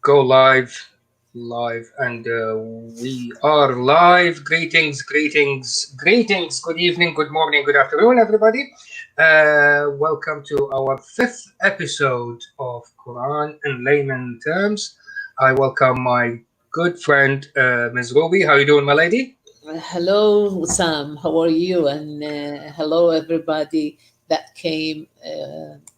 Go live, and we are live. Greetings. Good evening, good morning, good afternoon, everybody. Welcome to our fifth episode of Quran in layman terms. I welcome my good friend, Ms. Ruby. How are you doing, my lady? Hello, Sam. How are you? And hello, everybody that came.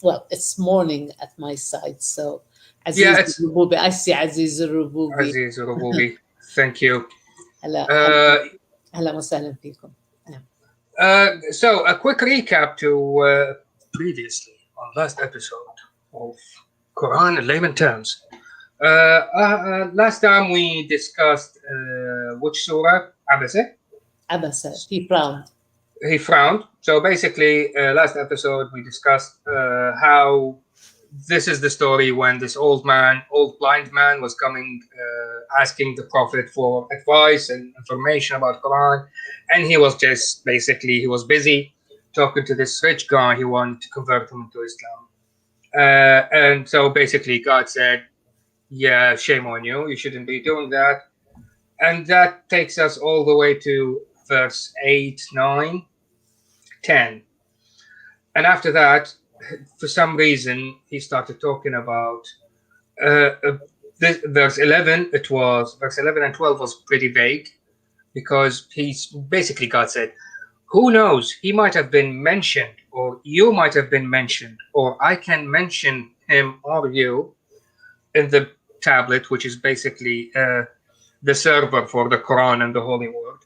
Well, it's morning at my side. So, Yeah, Aziz it's Rububi. I see Aziz Rububi. Aziz Ruby. Thank you. هلا Uh, هلا وسهلا فيكم. نعم. so, a quick recap to previously on last episode of Quran in layman terms. Last time we discussed which surah, Abasa, Abasa. He frowned. he frowned. So basically, last episode we discussed how this is the story when this old blind man, was coming asking the Prophet for advice and information about Quran, and he was just basically he was busy talking to this rich guy. He wanted to convert him into Islam, and so basically God said, "Yeah, shame on you. You shouldn't be doing that." And that takes us all the way to verse 8, 9, 10. And after that, for some reason, he started talking about uh, uh, this, verse 11. It was verse 11 and 12 was pretty vague because he's basically God said, who knows? He might have been mentioned, or you might have been mentioned, or I can mention him or you in the tablet, which is basically the server for the Quran and the Holy Word,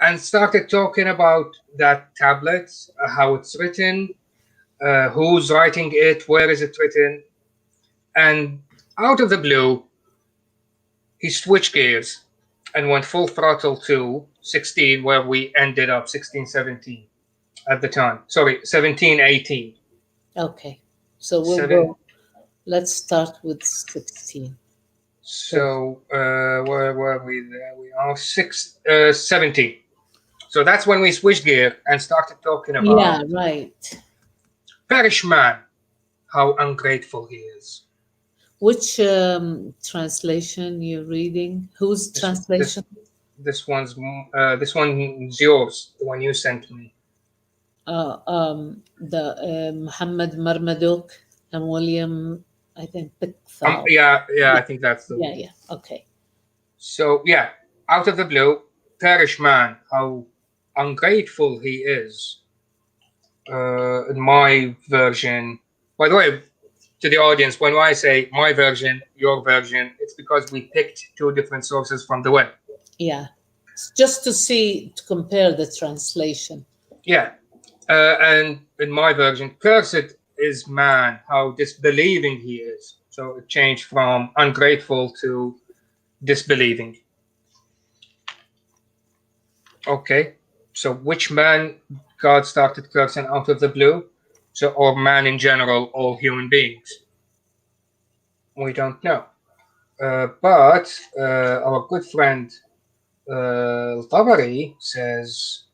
and started talking about that tablet, how it's written, who's writing it, where is it written, and out of the blue, he switched gears and went full throttle to 16, where we ended up 16, 17 at the time. Sorry, 17, 18. Okay. So we'll Seven. go. Let's start with 16. So where were we? There we are. 17. So that's when we switched gear and started talking Yeah, about right. perish man, how ungrateful he is. Which translation you're reading? Whose This this translation? this one's yours, the one you sent me. The Muhammad Marmaduke and William, I think, Pickthall. Yeah, Yeah, I think that's the yeah, one. yeah. Okay. So yeah, out of the blue, perish man, how ungrateful he is. In my version, by the way, to the audience, when I say my version, your version, it's because we picked two different sources from the web. Yeah. It's just to see, to compare the translation. Yeah, and in my version, cursed is man, how disbelieving he is. So it changed from ungrateful to disbelieving. Okay, so which man God started cursing out of the blue? So, or man in general, all human beings? We don't know. But our good friend Tabari says,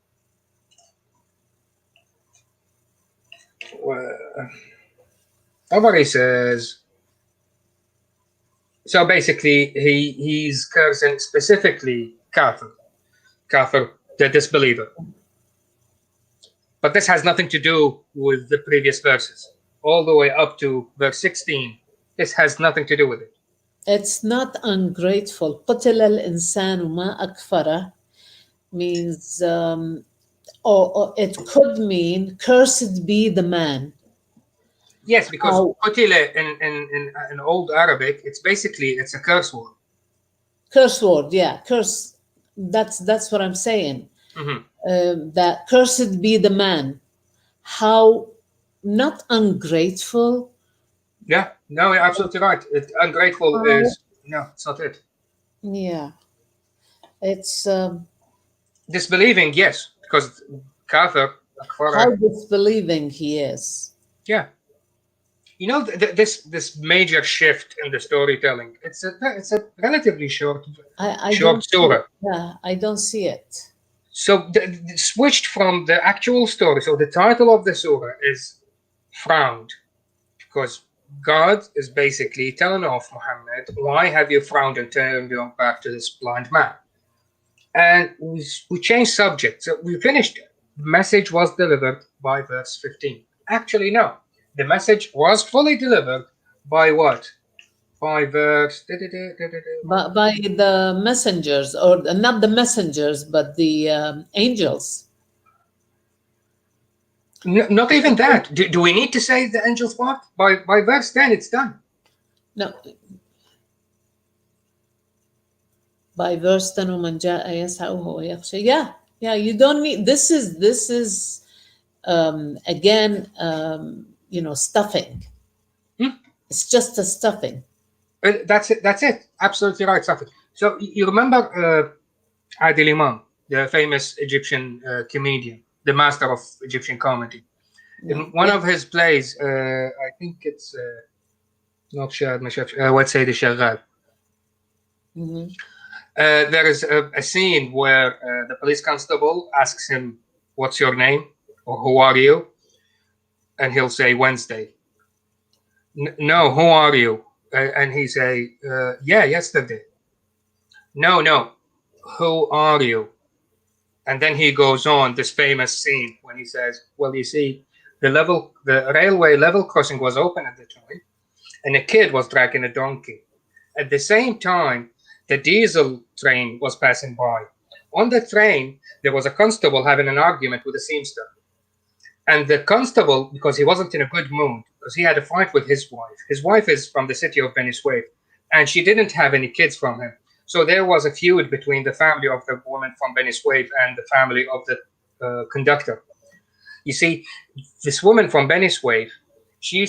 uh, Tabari says, so basically he's cursing specifically kafir, the disbeliever. But this has nothing to do with the previous verses. All the way up to verse 16, this has nothing to do with it. It's not ungrateful. قتل الإنسان ما أكفره means, or it could mean, cursed be the man. Yes, because How qutila in old Arabic, it's a curse word. curse word, yeah, curse. That's what I'm saying. Mhm. That cursed be the man. How not ungrateful. Yeah, no, you're absolutely right. Ungrateful How is no, it's not it. yeah, it's Disbelieving, yes, because kafir, how akfara, disbelieving he is. yeah. You know, this major shift in the storytelling. It's a relatively I short don't see it. surah. Yeah, I don't see it. So switched from the actual story. So the title of the surah is frowned because God is basically telling off Muhammad, why have you frowned and turned your back to this blind man? And we changed subject. So we finished it. The message was delivered by verse 15. Actually, no. The message was fully delivered by what? By verse. By the messengers, or not the messengers, but the angels. Not even that. Do we need to say the angel's part? By verse 10, it's done. No, by verse 10 ومن جاء يسعى وهو يخشى. Yeah, you don't need, this is again, stuffing. It's just a stuffing. That's it. Absolutely right, Safid. So you remember Adil Imam, the famous Egyptian comedian, the master of Egyptian comedy. In one of his plays, I think it's not Shahad Mashaf, let's say the Shaggal. There is a scene where the police constable asks him, "What's your name?" or "Who are you?" And he'll say, "Wednesday." No, who are you? And he say, "Yeah, yesterday." No, who are you? And then he goes on this famous scene when he says, "Well, you see, the railway level crossing was open at the time, and a kid was dragging a donkey. At the same time, the diesel train was passing by. On the train, there was a constable having an argument with a seamster. And the constable, because he wasn't in a good mood, because he had a fight with his wife. His wife is from the city of Beni Suef, and she didn't have any kids from him. So there was a feud between the family of the woman from Beni Suef and the family of the conductor. You see, this woman from Beni Suef, she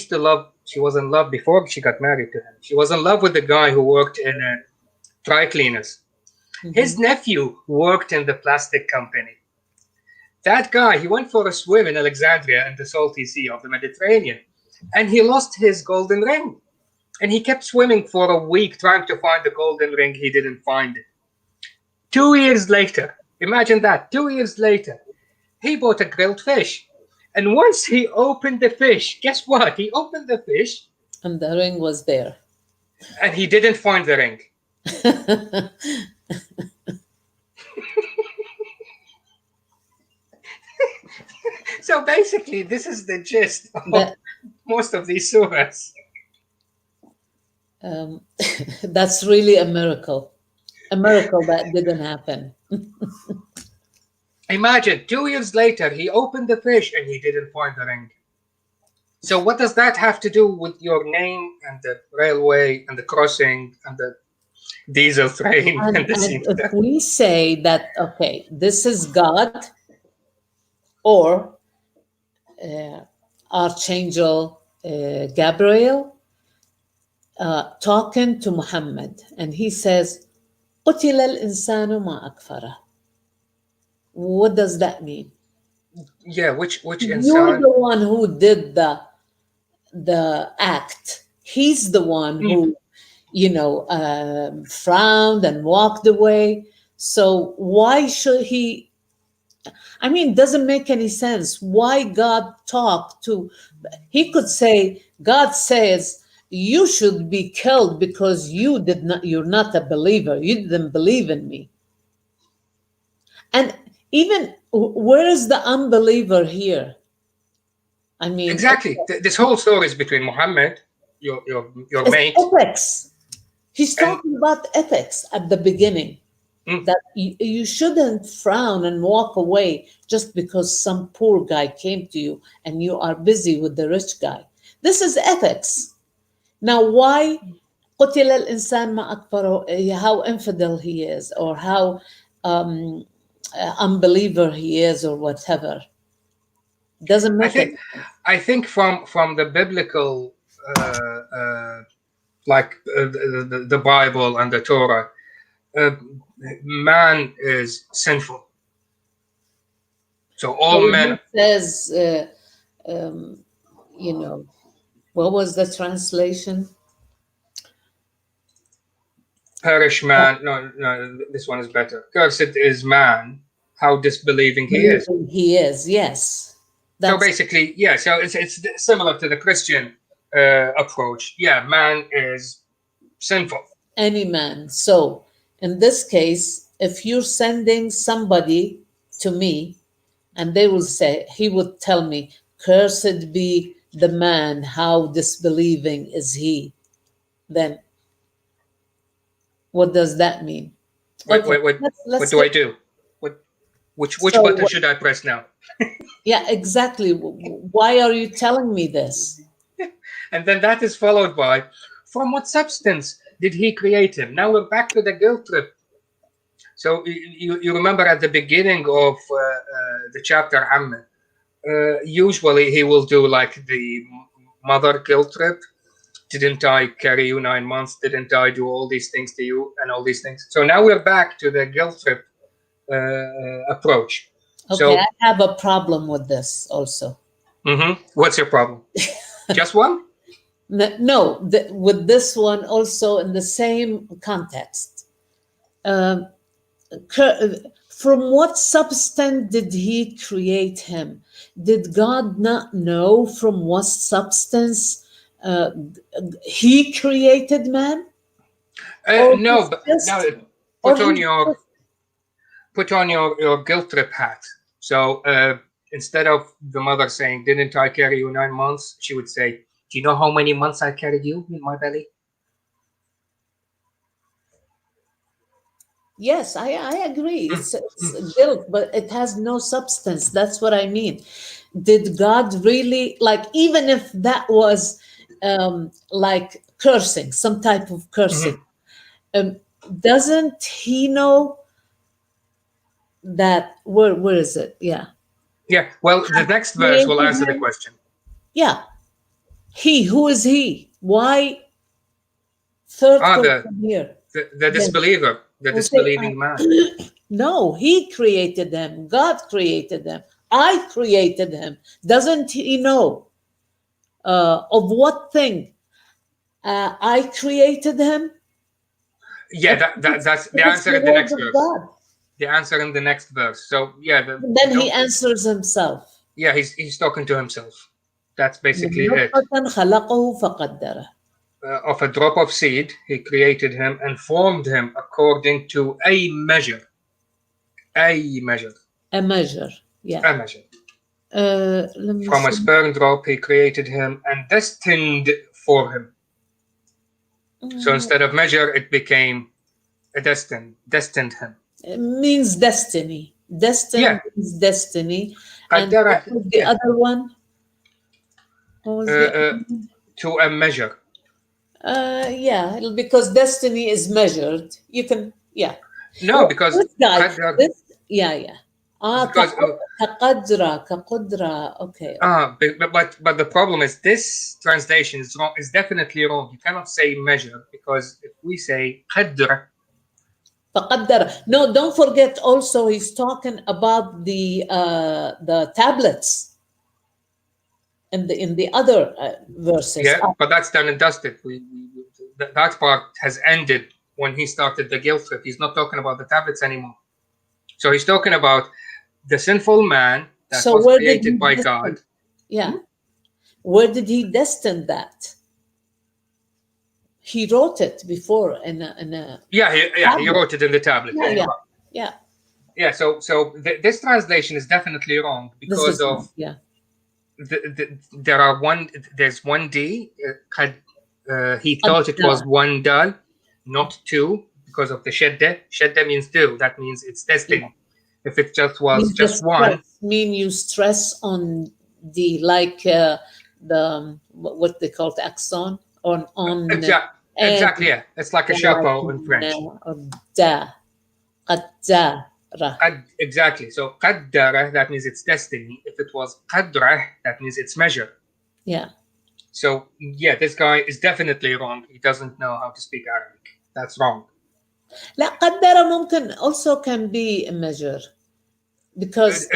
was in love before she got married to him. She was in love with the guy who worked in dry cleaners. His nephew worked in the plastic company. That guy, he went for a swim in Alexandria in the salty sea of the Mediterranean, and he lost his golden ring. And he kept swimming for a week trying to find the golden ring. He didn't find it. 2 years later, imagine that, 2 years later, he bought a grilled fish. And once he opened the fish, guess what? He opened the fish. And the ring was there. And he didn't find the ring. So basically, this is the gist of most of these surahs. That's really a miracle that didn't happen. Imagine 2 years later, he opened the fish and he didn't find the ring. So what does that have to do with your name and the railway and the crossing and the diesel train and the seamster? If we say that, okay, this is God or Archangel Gabriel talking to Muhammad, and he says, قُتِلَ الْإِنسَانُ مَا أَكْفَرَهُ. What does that mean? Yeah, which You're insan? the one who did the act. He's the one who, frowned and walked away. So why should he? I mean, it doesn't make any sense. Why God talk to? He could say, God says, you should be killed because you're not a believer. You didn't believe in me. And even where is the unbeliever here? I mean, exactly. This whole story is between Muhammad, your mate. Ethics. He's talking about ethics at the beginning. That you shouldn't frown and walk away just because some poor guy came to you and you are busy with the rich guy. This is ethics. Now, why قتل الإنسان ما أكفره, how infidel he is or how unbeliever he is or whatever. Doesn't make it. I think from the biblical, the Bible and the Torah, man is sinful. So all men. Says, what was the translation? Perish man. No, this one is better. Cursed is man. How disbelieving he is. He is, yes. So basically, yeah. So it's similar to the Christian approach. Yeah, man is sinful. Any man. So in this case, if you're sending somebody to me, and they will say, he would tell me, "Cursed be the man, how disbelieving is he." Then what does that mean? What Okay, what what what let's do I get do? What which button so. should I press now? Yeah, exactly. Why are you telling me this? And then that is followed by, from what substance did he create him? Now we're back to the guilt trip. So you remember at the beginning of the chapter, Ammar, usually he will do like the mother guilt trip. Didn't I carry you 9 months? Didn't I do all these things to you and all these things? So now we're back to the guilt trip approach. Okay, I So, have a problem with this also. what's your problem? Just one? No, with this one also in the same context. Um, from what substance did he create him? Did God not know from what substance uh, he created man? Or No, he's but now just, or put on he's your just, put on your guilt trip hat. So instead of the mother saying, "Didn't I carry you 9 months?" she would say, "Do you know how many months I carried you in my belly?" yes, I agree. Mm, It's mm. guilt, but it has no substance. That's what I mean. Did God really, like, even if that was like cursing, some type of cursing, Mhm. um, doesn't he know that, where is it? Yeah. Yeah. Well, the next verse will Created answer the him. question. Yeah. He, who is he? Why third Ah, person here? the Then disbeliever, the we'll say, disbelieving man. no, he created them. God created them. I created him. Doesn't he know of what thing I created him? Yeah, If that's the if it's answer the in the word next of verse. God, The answer in the next verse. So yeah, then he don't. answers himself. Yeah, he's talking to himself. That's من basically it. نطفة خلقه فقدره. Of a drop of seed, he created him and formed him according to a measure. A measure. A measure. Yeah. A measure. Let me From a see. sperm drop, he created him and destined for him. So Mm, instead of measure, it became a destined him. it means destiny. Destined Yeah. means destiny. And what قدره. was the Yeah. other one? What Uh, was the uh, other one? to a measure. Yeah, because destiny is measured. You can, yeah. No, Oh, because this guy, قدر. this, yeah, yeah. Because كقدرة كقدرة. Okay, okay. but the problem is this translation is wrong. Is definitely wrong. You cannot say measure because if we say قدر. فقدر. No, don't forget also he's talking about the tablets in the other verses. Yeah, but that's done and dusted. That part has ended when he started the guilt trip. He's not talking about the tablets anymore. So he's talking about the sinful man that So was where did he created by destine? God. Yeah, where did he destine that? He wrote it before in a He tablet. wrote it in the tablet. Yeah, Yeah, you're yeah, right. yeah. Yeah, so this translation is definitely wrong This because is of one. Yeah, there's one D. He thought it was قدر. one dal, not two, because of the shedda. Shedda means two. That means it's Yeah, destiny. If it just was means the just one, stress. Mean you stress on the like the what they call the axon on and exactly, yeah. It's like a yeah, like chapeau in French. da قدر. Exactly. So qaddara, that means it's destiny. If it was qadrah, that means it's measure. Yeah. So yeah, this guy is definitely wrong. He doesn't know how to speak Arabic. That's wrong. لا قدر ممكن also can be a measure because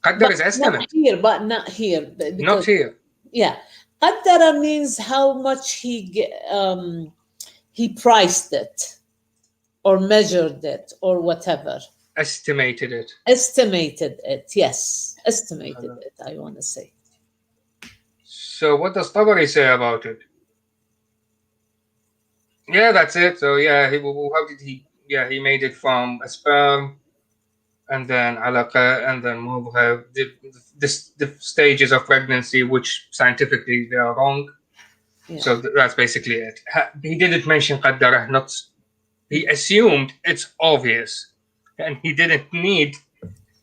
Qaddar but is not estimate, here, but not here not because here. yeah, قدر means how much he priced it or measured it or whatever. Estimated it. Estimated it, yes. Estimated it, I want to say. So what does Tabari say about it? Yeah, that's it. So yeah, how did he? Yeah, he made it from a sperm, and then alaqa, and then mubha. The stages of pregnancy, which scientifically they are wrong. Yeah. So that's basically it. He didn't mention qaddarah. Not he assumed it's obvious, and he didn't need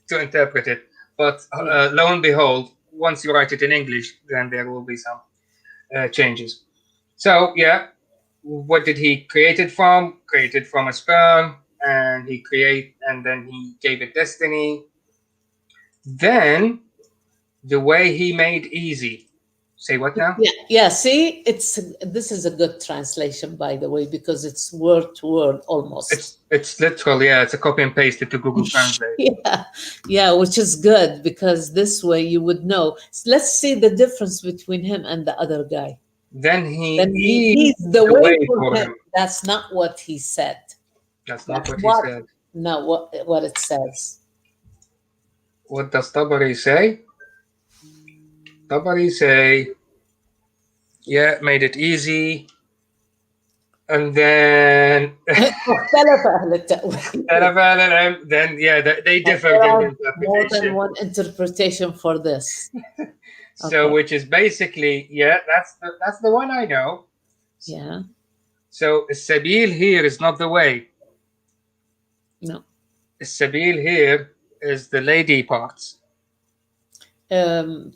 to interpret it. But Yeah. lo and behold, once you write it in English, then there will be some changes. So yeah, what did he create it from? Created from a sperm, and and then he gave it destiny. Then the way he made easy. Say what now? Yeah, yeah. See, this is a good translation, by the way, because it's word to word almost. It's literal, yeah. It's a copy and paste to Google Translate. Yeah, yeah, which is good because this way you would know. Let's see the difference between him and the other guy. Then he Then he eased eased the the way way for for him. him. That's not what he said. That's not That's what he what said. no what it says. What does Tabari say? Tabari say, yeah, made it easy. And then اختلف أهل التأويل. then yeah, they differed There in are the more than interpretation. one interpretation for this. So Okay. which is basically, yeah, that's the one I know. Yeah. So sabil here is not the way. No. Sabil here is the lady parts.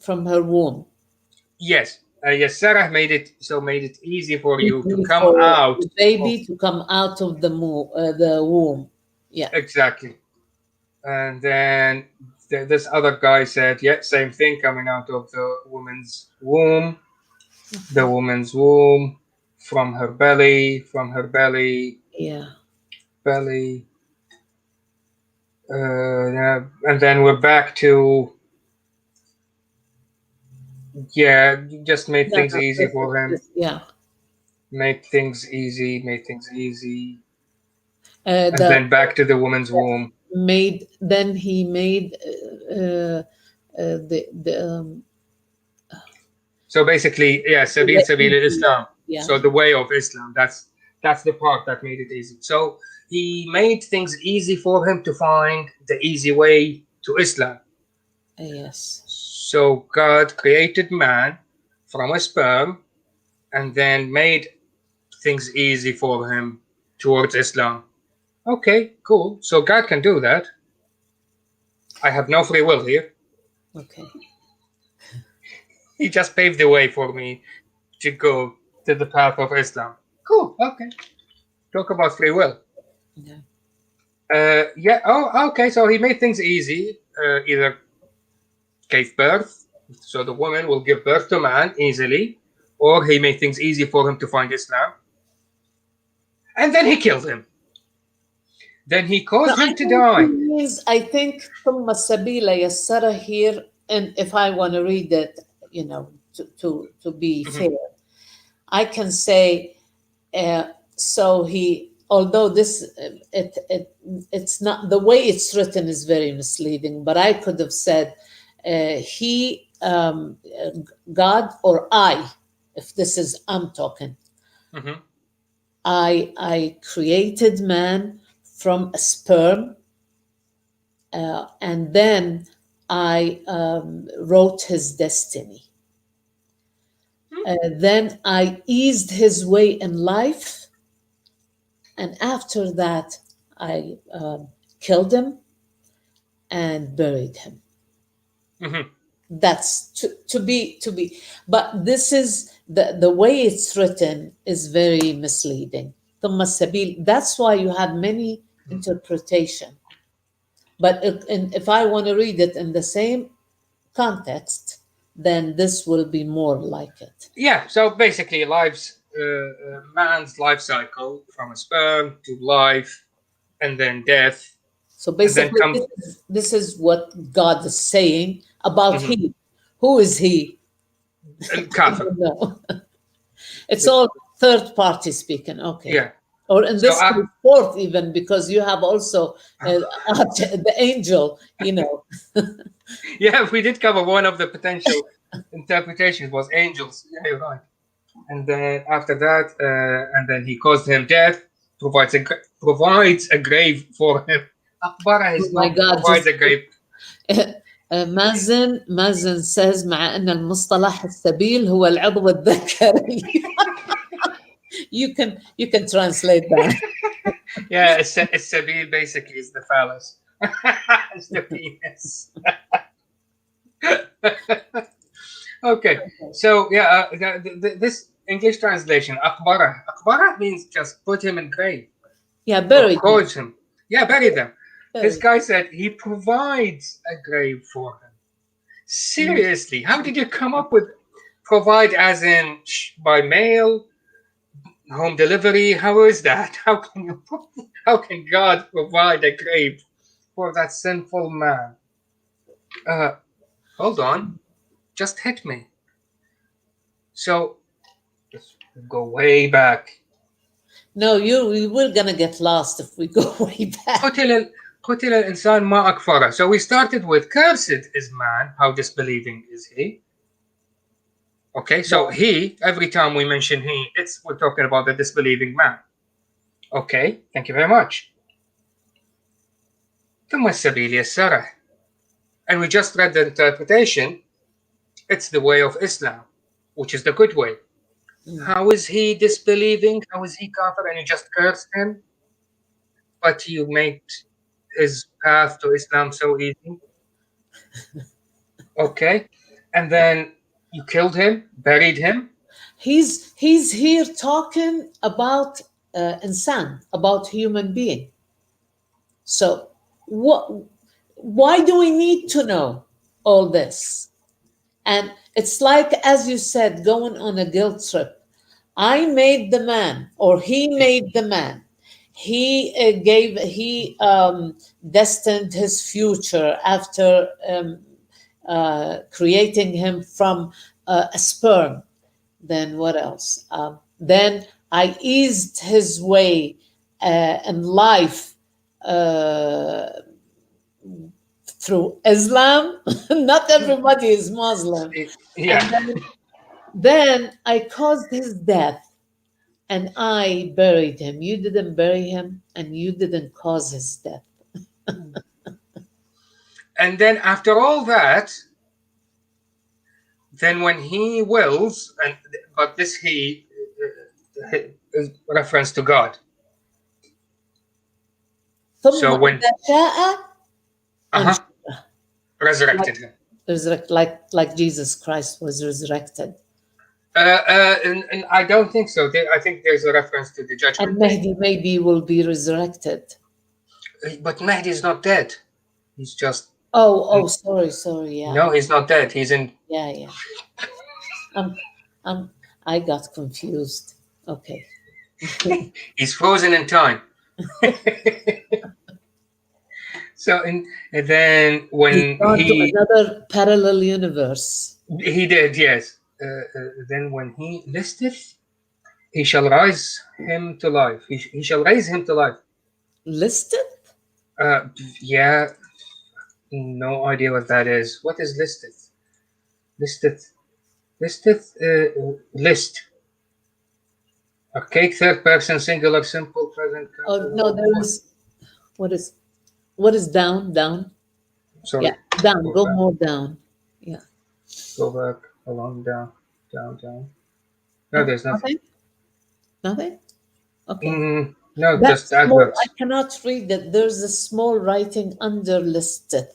From her womb. Yes. Yassarah made it easy for you to Easily come for out the of baby to come out of the womb. Yeah. exactly. And then this other guy said, yeah, same thing, coming out of the woman's womb, the woman's womb, from her belly, Yeah. belly. Yeah, and then we're back to, yeah, just made No, things no, easy for him. yeah. Made things easy. And The then back to the woman's womb. made then he made the So basically, yeah, Sabil Islam. yeah. So the way of Islam. That's the part that made it easy. So he made things easy for him to find the easy way to Islam. Yes. So God created man from a sperm and then made things easy for him towards Islam. Okay, cool. So God can do that. I have no free will here. Okay. He just paved the way for me to go to the path of Islam. Cool. Okay. Talk about free will. Yeah. Yeah. Oh, okay. So he made things easy. Either gave birth, so the woman will give birth to man easily, or he made things easy for him to find Islam, and then he killed him. Then he No, caused I him to think he die. means, I think ثم السبيل يسر here, and if I want to read it, to be Mhm. fair, I can say, so he, although this, it's not, the way it's written is very misleading, but I could have said, he, God, or I, if this is, I'm talking, Mhm. I created man from a sperm, and then I wrote his destiny. Then I eased his way in life, and after that, I killed him and buried him. Mhm. That's to be. But this is the way it's written is very misleading. ثم السبيل. That's why you have many interpretation. But if I want to read it in the same context, then this will be more like it. Yeah. So basically, man's life cycle from a sperm to life, and then death, So and then basically, come this is what God is saying about mhm. he. Who is he? I Kafir. don't know. It's all third party speaking. Okay. Yeah. Or in So this case, fourth, even because you have also the angel, yeah, we did cover one of the potential interpretation was angels. Yeah, you're right. And then after that, and then he caused him death, provides a grave for him. Akbara Oh is my not God, provides just a grave. مازن says مع أن المصطلح السبيل هو العضو الذكري. You can translate that. Yeah, a sabil basically is the phallus. It's the penis. Okay, so yeah, this English translation, akbara means just put him in grave Yeah, or buried him. cause him. Yeah, bury them. This Buried. guy said he provides a grave for him. Seriously, how did you come up with provide as in by mail, home delivery? How is that? How can God provide a grave for that sinful man? Hold on, just hit me. So let's go way back. No, we're gonna get lost if we go way back. قتل الإنسان ما أكفره. So we started with cursed is man. How disbelieving is he? Okay, so he, every time we mention he, we're talking about the disbelieving man. Okay, thank you very much. ثم السبيل يسره. And we just read the interpretation. It's the way of Islam, which is the good way. How is he disbelieving? How is he kafir? And you just cursed him? But you make his path to Islam so easy. Okay, and then you killed him, buried him. He's here talking about insan, about human being. So why do we need to know all this? And it's like, as you said, going on a guilt trip. I made the man, or he made the man. He destined his future after creating him from a sperm. Then what else? Then I eased his way in life through Islam. Not everybody is Muslim. Yeah. And then I caused his death and I buried him. You didn't bury him and you didn't cause his death. And then after all that, then when he wills, but this he is reference to God. So when resurrected him. Resurrect, like Jesus Christ was resurrected. And I don't think so. I think there's a reference to the judgment. And Mahdi maybe will be resurrected. But Mahdi is not dead. He's just. Sorry. Yeah. No, he's not dead. He's in. Yeah. I got confused. Okay. He's frozen in time. So and then when he to another parallel universe. He did, yes. Then when he listeth, he shall rise him to life. He shall raise him to life. Listeth? Yeah. No idea what that is. What is listeth? Listeth, list. Okay, third person, singular, simple, present. Oh no, there is. What is down? Sorry. Yeah, down. Go more down. Yeah. Go back, along, down. No, there's nothing. Nothing? Okay. No, just adverbs. I cannot read that. There's a small writing under listed.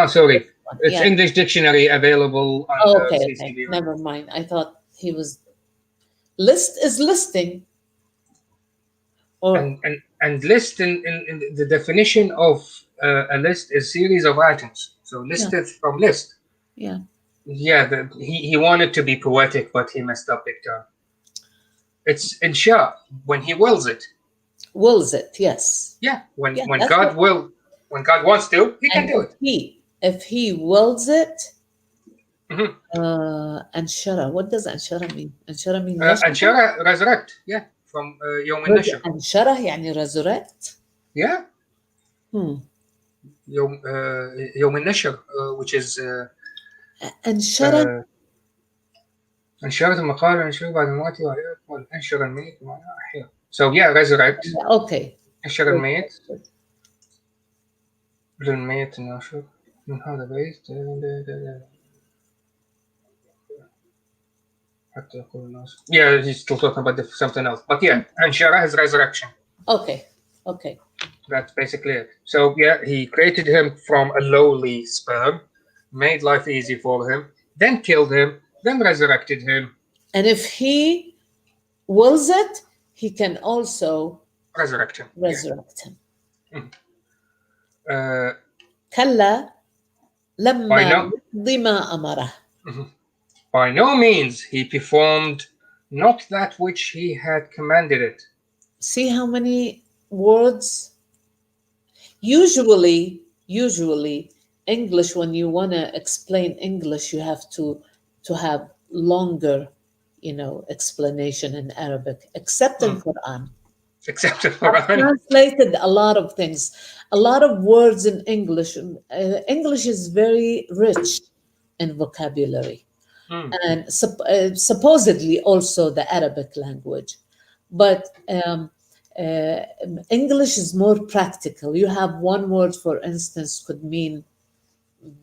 Sorry. It's English dictionary available on the CCB. Never mind. I thought he was. List is listing. And list in the definition of a list is series of items. So listed from list. Yeah. Yeah, he wanted to be poetic, but he messed up big time. It's insha when he wills it. Wills it, yes. Yeah, when God wants to, he can do it. If he wills it, Anshara. What does Anshara mean? Anshara mean Anshara, resurrect. Yeah, from يوم النشر. Anshara يعني resurrect. Yeah. يوم النشر, which is أنشرت. أنشرت المقال أنشر بعد موتي وأحيا أنشر الميت وأنا أحيا. So yeah, resurrect. Okay. أنشر الميت للميت ناشر من هذا البيت حتى يقول الناس. Yeah, he's still talking about something else. But yeah, أنشر is resurrection. Okay. Okay. That's basically it. So yeah, he created him from a lowly sperm, made life easy for him, then killed him, then resurrected him. And if he wills it, he can also Resurrect him. resurrect him. Uh, كلا by لما no, يقضي ما أمره. by no means he performed not that which he had commanded it. See how many words? Usually, English, when you want to explain English, you have to have longer, explanation in Arabic, except in Quran. Except the I've Quran. translated a lot of things, a lot of words in English. English is very rich in vocabulary, and supposedly also the Arabic language. But English is more practical. You have one word, for instance, could mean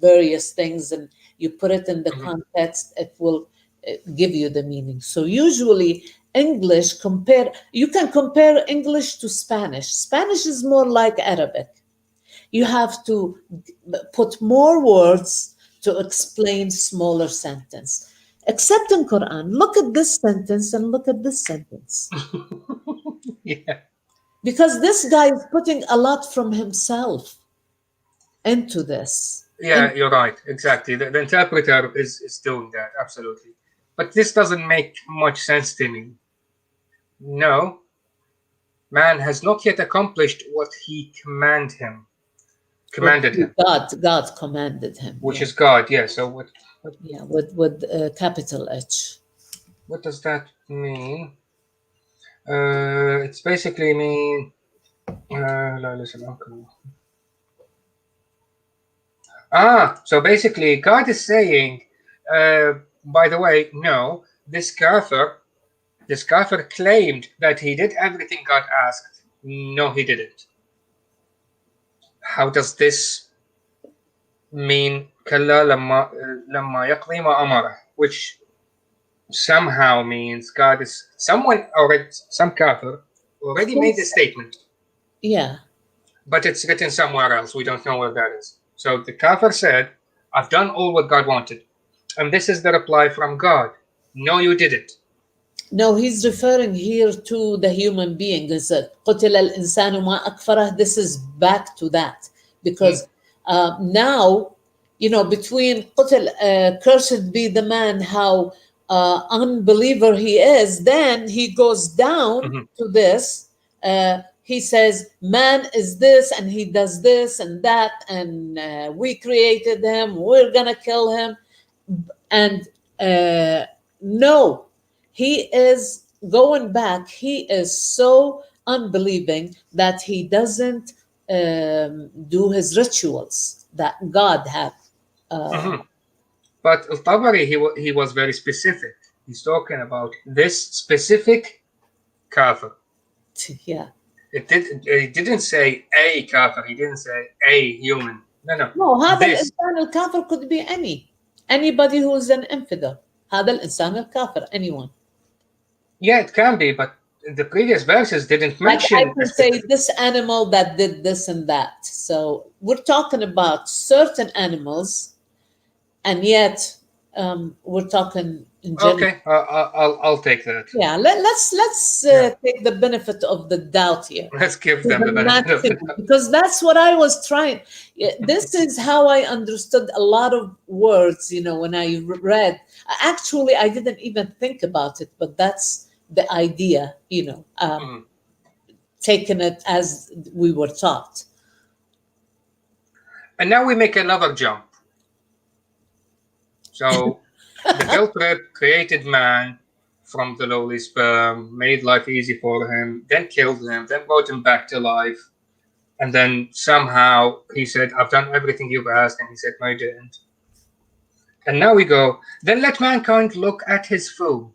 various things, and you put it in the context, it will give you the meaning. So usually English you can compare English to Spanish. Spanish is more like Arabic. You have to put more words to explain smaller sentence. Except in Quran, look at this sentence and look at this sentence. Yeah. Because this guy is putting a lot from himself into this. Yeah, you're right. Exactly. The interpreter is doing that. Absolutely. But this doesn't make much sense to me. No. Man has not yet accomplished what he commanded him. God commanded him. Which is God, yeah. So what Yeah, with capital H. What does that mean? It's basically mean. So basically, God is saying, by the way, no, this kafir claimed that he did everything God asked. No, he didn't. How does this mean كلا لما يقضي ما أمره, which somehow means God is some kafir already made the statement. Yeah. But it's written somewhere else. We don't know where that is. So the kafir said, I've done all what God wanted. And this is the reply from God. No, you didn't. No, he's referring here to the human being. قتل الإنسان ما أكفره. This is back to that. Because now, between قتل, cursed be the man, how unbeliever he is, then he goes down to this. He says, man is this, and he does this and that, and we created him, we're going to kill him. And no, he is going back. He is so unbelieving that he doesn't do his rituals that God had. But Al-Tabari, he was very specific. He's talking about this specific kafir. Yeah. He didn't say a kafir. He didn't say a human. No. هذا الإنسان الكافر could be anybody who is an infidel. هذا الإنسان الكافر, anyone. Yeah, it can be, but the previous verses didn't mention. Like I can say this animal that did this and that. So we're talking about certain animals, and yet we're talking in general. Okay, I'll take that. Yeah, let's take the benefit of the doubt here. Let's give them the benefit of the doubt. Because that's what I was trying. This is how I understood a lot of words, when I read. Actually, I didn't even think about it, but that's the idea, taking it as we were taught. And now we make another jump. So the filter created man from the lowly sperm, made life easy for him, then killed him, then brought him back to life. And then somehow he said, I've done everything you've asked. And he said, no, you didn't. And now we go, then let mankind look at his food.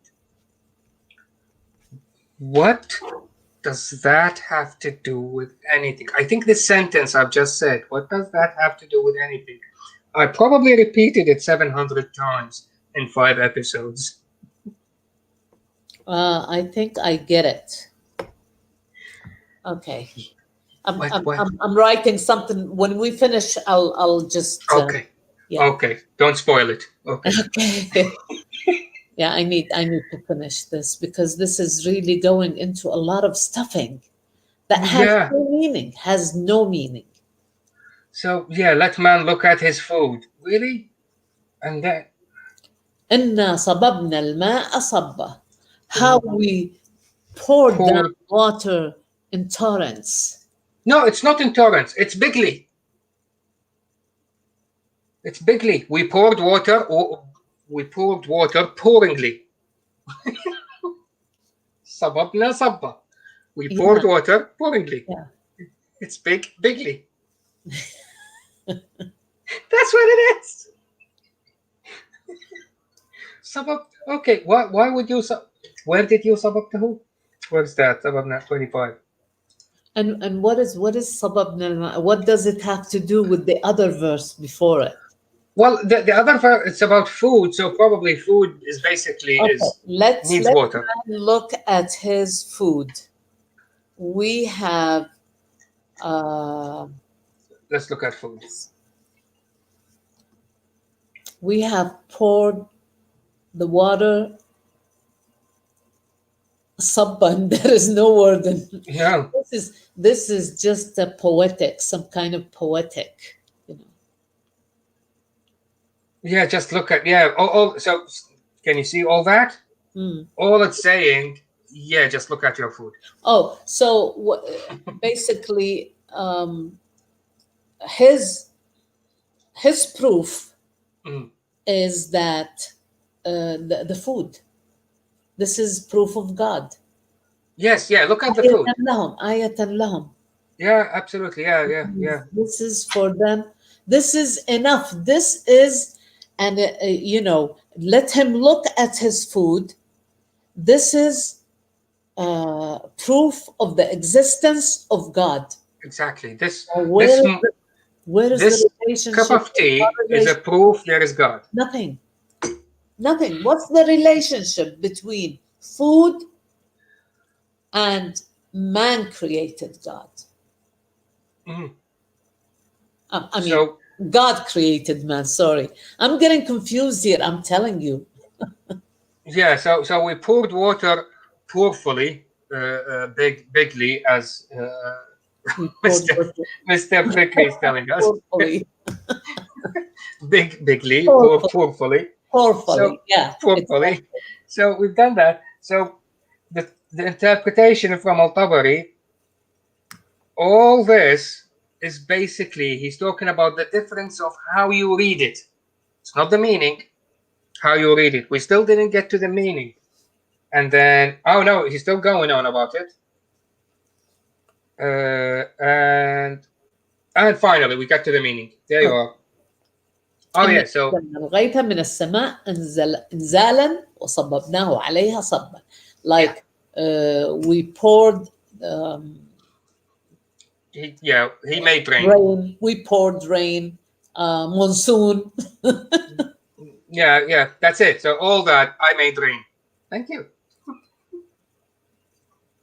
What does that have to do with anything? I think this sentence I've just said, what does that have to do with anything? I probably repeated it 700 times in 5 episodes. I think I get it. Okay. I'm writing something. When we finish, I'll just okay. Yeah. Okay. Don't spoil it. Okay. Okay. Yeah, I need to finish this because this is really going into a lot of stuffing that has no meaning. Has no meaning. So yeah, let man look at his food. Really? And then إنا صببنا الماء صبا. How we poured down water in torrents. No, it's not in torrents. It's bigly. It's bigly. We poured water pouringly. صببنا صبا. We poured water pouringly. Yeah. It's bigly. That's what it is. Sabab. Okay. Why would you where did you sabab to who? Where's that? Sababna 25. And what is sababna al-ma? What does it have to do with the other verse before it? Well, the other verse, it's about food, so probably food is basically needs water. Look at his food. We have let's look at food. We have poured the water sabban. There is no word in No. This is just a poetic, some kind of poetic, you know. Yeah, just look at so can you see all that? All it's saying, yeah, just look at your food. Oh, so basically his proof is that the food. This is proof of God. Yes, yeah, look at the food. Ayatan lahum. Yeah, absolutely. Yeah. This is for them. This is enough. This is, and let him look at his food. This is proof of the existence of God. Exactly. Where is the relationship? Cup of tea is a proof there is God. Nothing. What's the relationship between food and man created God? God created man. Sorry, I'm getting confused here. I'm telling you. Yeah. So we poured water pourfully, bigly, as Mr. Frickley is telling us. bigly, pourfully. Pourfully, yeah. Pourfully. So we've done that. So the interpretation from Al-Tabari, all this is basically, he's talking about the difference of how you read it. It's not the meaning, how you read it. We still didn't get to the meaning. And then, oh no, he's still going on about it. And finally, we got to the meaning. There you are. Oh yeah, so الغيث من السماء انزالا وصببناه عليها صبا. Like we poured he made rain. We poured rain, monsoon. yeah, that's it. So all that, I made rain. Thank you.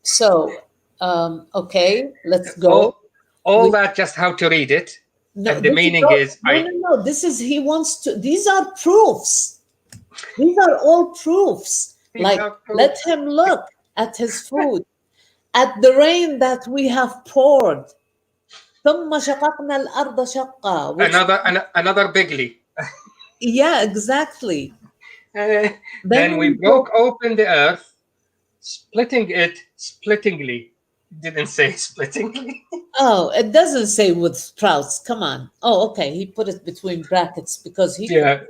So okay, let's go. All that, just how to read it. No, and the meaning is no. This is, he wants to. These are proofs. These are all proofs. Let him look at his food, at the rain that we have poured. ثم شققنا الأرض شقا. Another bigly. Yeah, exactly. Then we broke open the earth, splitting it splittingly. Didn't say splittingly. Oh, it doesn't say with sprouts. Come on. Oh, okay. He put it between brackets because he. Yeah,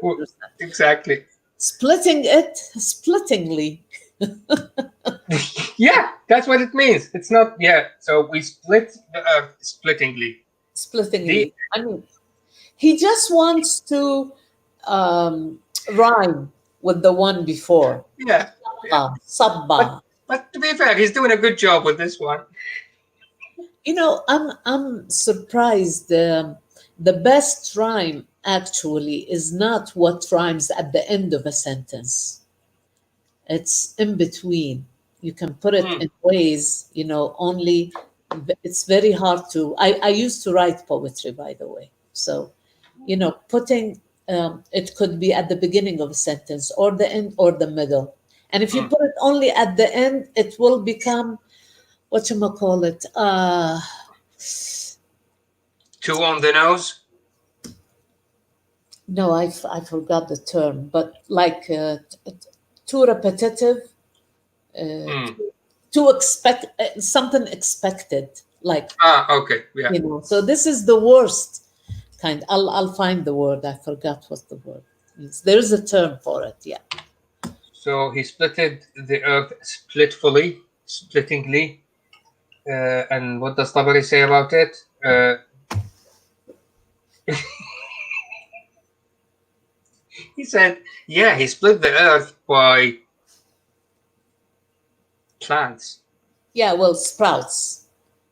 exactly. Splitting it splittingly. Yeah, that's what it means. It's not, so we split the earth splittingly. I mean, he just wants to rhyme with the one before. Yeah, yeah. But Sabba. but to be fair, he's doing a good job with this one. I'm surprised. The best rhyme actually is not what rhymes at the end of a sentence. It's in between. You can put it Hmm. in ways, only it's very hard to. I used to write poetry, by the way. So, putting it could be at the beginning of a sentence or the end or the middle. And if you Hmm. put it only at the end, it will become what you call it. Two on the nose. No, I forgot the term, but like too repetitive, Hmm. too expect something expected, like Ah, okay, yeah. So this is the worst kind. I'll find the word. I forgot what the word means. There is a term for it. Yeah. So he splitted the earth splitfully, splittingly. And what does Tabari say about it? He said, yeah, he split the earth by plants. Yeah. Well, sprouts.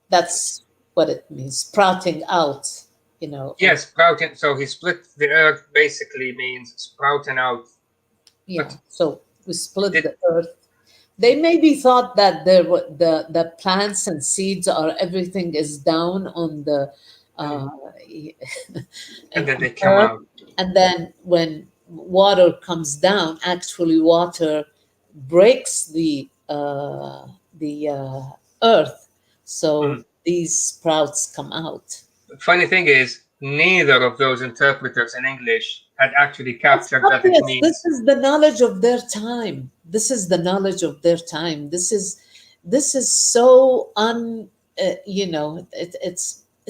That's what it means. Sprouting out. Yes, sprouting. So he split the earth basically means sprouting out. Yeah. But So we split did the earth. They maybe thought that the plants and seeds are everything is down on the uh, and then they come earth, out. and then when water comes down, actually water breaks the earth, so Mm. these sprouts come out. Funny thing is, neither of those interpreters in English had actually It's captured that it obvious. This means. is the knowledge of their time. This is the knowledge of their time. This is so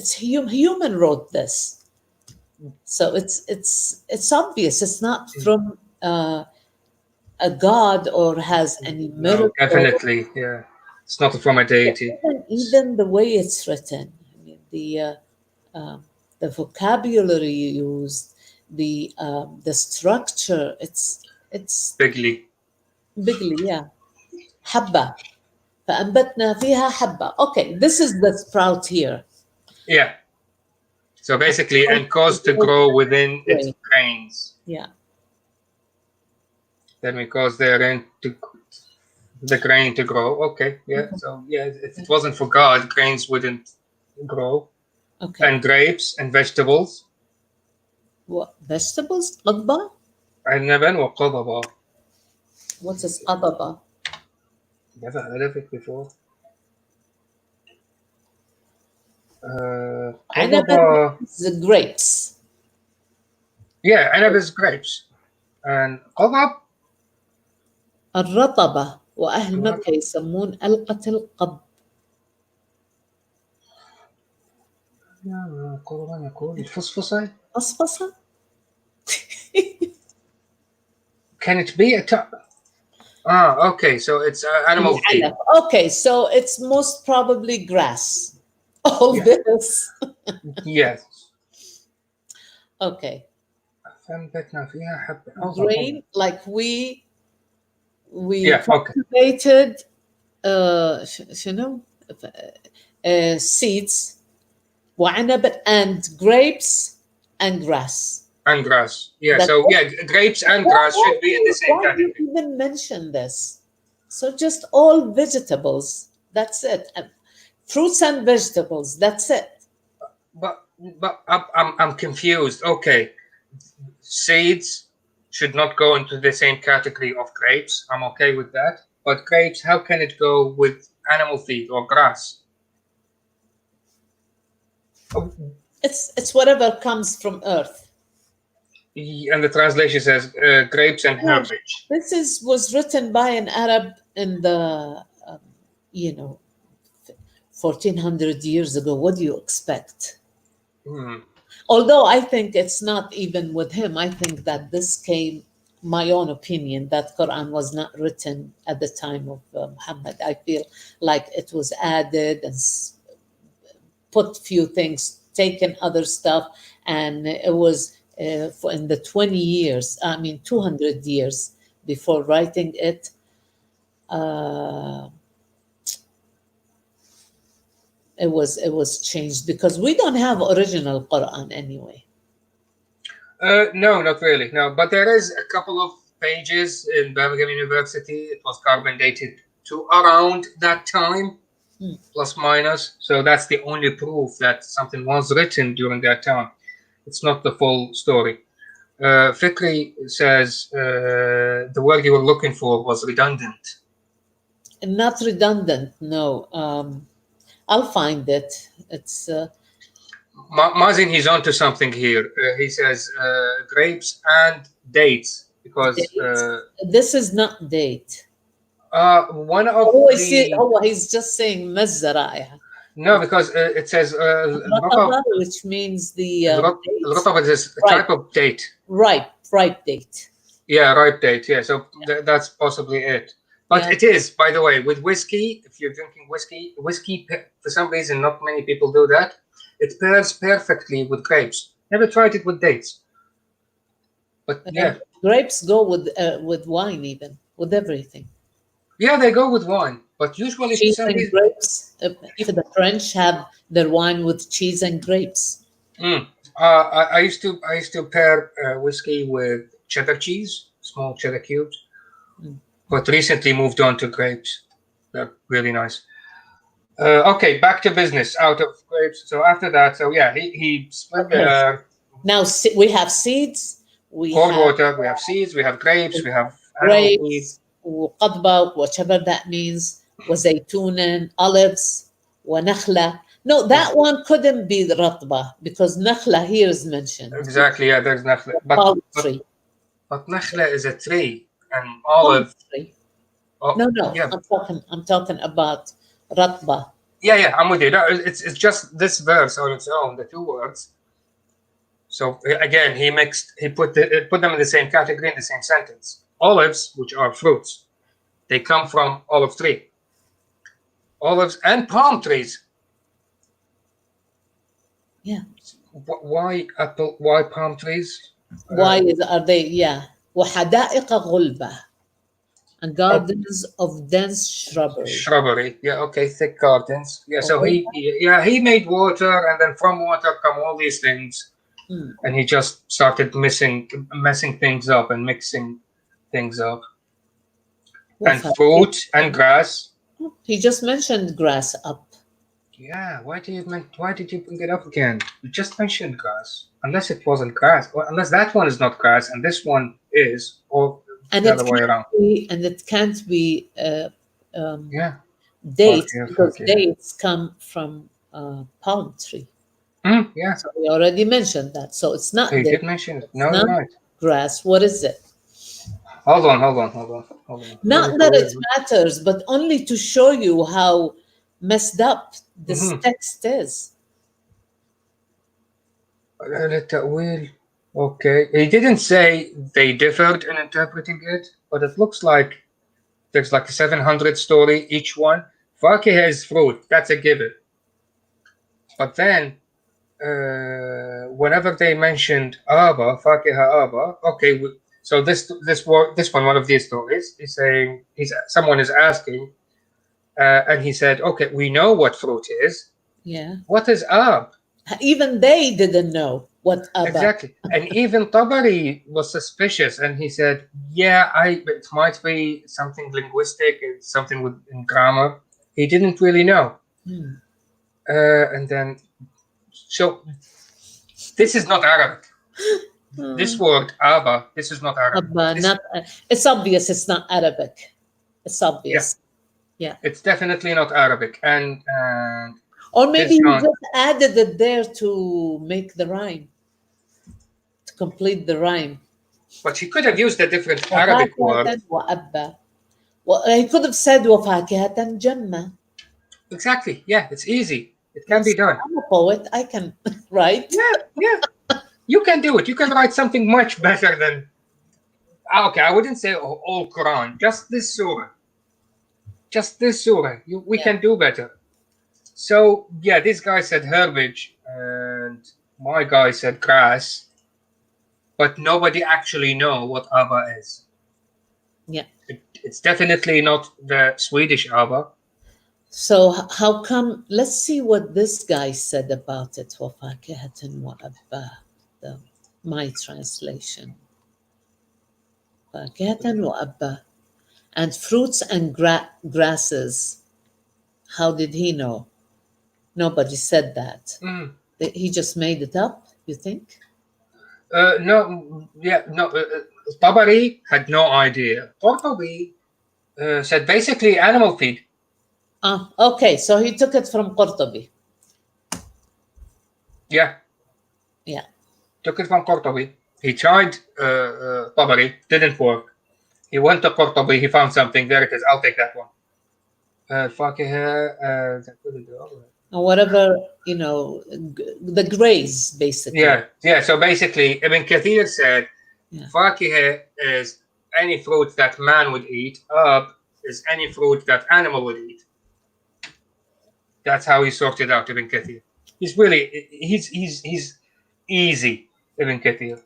it's human wrote this, so it's obvious. It's not from a god or has any No, miracle. definitely, yeah. It's not from a deity. Even the way it's written, I mean, um, the vocabulary used, the structure. It's Bigly. bigly, yeah. حبة فأنبتنا فيها حبة. Okay, this is the sprout here. Yeah. So basically, and caused to grow within its Right. grains. Yeah. Then we cause the grain to grow. Okay, yeah. So yeah, if it wasn't for God, grains wouldn't grow. Okay. And grapes and vegetables. What vegetables? قضبة? عنبا وقضبا. What is قضبة? Never heard of it before. عنب قضبا. is the grapes. Yeah, عنب is grapes. And قضب. الرطبة وأهل مكة يسمون ألقة القضب. قضبا يقول الفصفصة. قصقصة. Can it be a Ah, okay. So it's animal feed. العلف. Okay, so it's most probably grass. All Yeah. this. Yes. Okay. فأنبتنا فيها حبة. Grain, like we Yeah. Okay. cultivated شنو seeds وعنب and grapes and grass. And grass. Yeah. That's So it. yeah, grapes and Why, grass why should do be in the you, same why do you category. even mention this? So just all vegetables. That's it. And fruits and vegetables. That's it. But I'm confused. Okay, seeds should not go into the same category of grapes. I'm okay with that. But grapes, how can it go with animal feed or grass? Oh, It's whatever comes from earth. and the translation says grapes and Yeah, herbage. this was written by an Arab in the you know 1400 years ago. What do you expect? Hmm. Although I think it's not even with him. I think that this came, my own opinion, that Quran was not written at the time of Muhammad. I feel like it was added and put few things, taken other stuff, and it was in the 20 years, 200 years before writing it. Uh, it was changed because we don't have original Quran anyway. No, not really. No, but there is a couple of pages in Birmingham University. It was carbon dated to around that time, plus minus. So that's the only proof that something was written during that time. It's not the full story. Fikri says the word you were looking for was redundant. Not redundant, no. I'll find it. It's Mazin, he's onto something here. He says grapes and dates because dates. This is not date. one of Oh, I see. the Oh, he's just saying مزرعة. no, because it says الرطبة, which means the dates. الرطبة is a type of date. Ripe date. Yeah, ripe date. Yeah, so that's possibly it. But Yeah. it is, by the way, with whiskey. If you're drinking whiskey for some reason, not many people do that. It pairs perfectly with grapes. Never tried it with dates. But yeah, Grapes go with wine, even with everything. yeah, they go with wine. But usually, for Cheese some and reason, grapes. Even the French have their wine with cheese and grapes. I used to pair whiskey with cheddar cheese, small cheddar cubes. But recently moved on to grapes. They're really nice. Okay, back to business. Out of grapes. So after that, so yeah, he split Okay. Now we have seeds. We cold have water. We have seeds. We have grapes. We have animal feed. grapes, وقضبة, whatever that means, وزيتونا, olives, ونخلة. No, that one couldn't be the رطبة because نخلة here is mentioned. Exactly. Yeah, there's nakhla. Palm tree. But nakhla is a tree, and olive. Tree. Oh, No. Yeah. I'm talking about رطبة. Yeah. I'm with you. No, it's just this verse on its own, the two words. So again, he put them in the same category in the same sentence. Olives, which are fruits, they come from olive tree. Olives and palm trees. Yeah. Why apple? Why palm trees? Why are they? Yeah. وحدائق غلبة. And gardens of dense shrubbery. Shrubbery. Yeah. Okay. Thick gardens. Yeah. So he made water, and then from water come all these things, and he just started messing things up and mixing things up. And fruit and grass. He just mentioned grass up. Yeah, why did you bring it up again? You just mentioned grass. Unless it wasn't grass, or unless that one is not grass and this one is, or the other way around. And it can't be dates because dates come from palm tree. Yeah. So we already mentioned that. So it's not. You did mention it. No, you're right. Grass. What is it? Hold on. Not that it matters, but only to show you how messed up this text is. Okay. He didn't say they differed in interpreting it, but it looks like there's like a 700 story each one. Fakiha is fruit. That's a given. But then, whenever they mentioned Aba, Fakiha Aba, okay, so this one, one of these stories, is saying someone is asking, and he said, okay, we know what fruit is. Yeah. What is Ab? Even they didn't know what Aba. Exactly. And even Tabari was suspicious, and he said, yeah, it might be something linguistic, it's something in grammar. He didn't really know. And then, so this is not Arabic. This word Aba, this is not Arabic. Abba, it's obvious it's not Arabic. It's obvious. Yeah. It's definitely not Arabic. And or maybe he just added it there to make the rhyme, to complete the rhyme. But he could have used a different Arabic word. Well, he could have said وَفَاكِهَةً جَنَّةً. Exactly. Yeah, it's easy. It can be done. I'm a poet. I can write. Yeah. You can do it. You can write something much better than... Okay, I wouldn't say all Quran. Just this surah. We can do better. So, yeah, this guy said herbage, and my guy said grass. but nobody actually know what Abba is. Yeah. It's definitely not the Swedish Abba. So how come? Let's see what this guy said about it. وَفَاكِهَةٍ وَأَبًّا. My translation. فَاكِهَةً وَأَبًّا. And fruits and grasses. How did he know? Nobody said that. Mm. He just made it up, you think? No, yeah, no. Tabari had no idea. Qurtubi said basically animal feed. Ah, okay. So he took it from Qurtubi. Yeah, Yeah. took it from Qurtubi. He tried Tabari, didn't work. He went to Qurtubi, he found something. There it is. I'll take that one. فاكهة Or whatever, the grays, basically. yeah. So basically, Ibn Kathir said, Yeah. فاكهة is any fruit that man would eat. Ab is any fruit that animal would eat. That's how he sorted out Ibn Kathir. He's really he's easy, Ibn Kathir.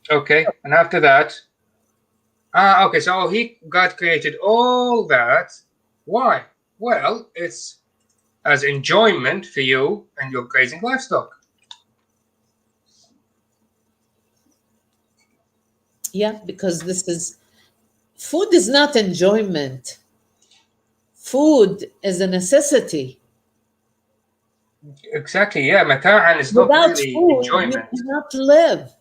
Okay, and after that, okay, so he God created all that. Why? Well, it's as enjoyment for you and your grazing livestock. Yeah, because food is not enjoyment. Food is a necessity. Exactly, yeah. Mata'an is not Without really food, you enjoyment. cannot live.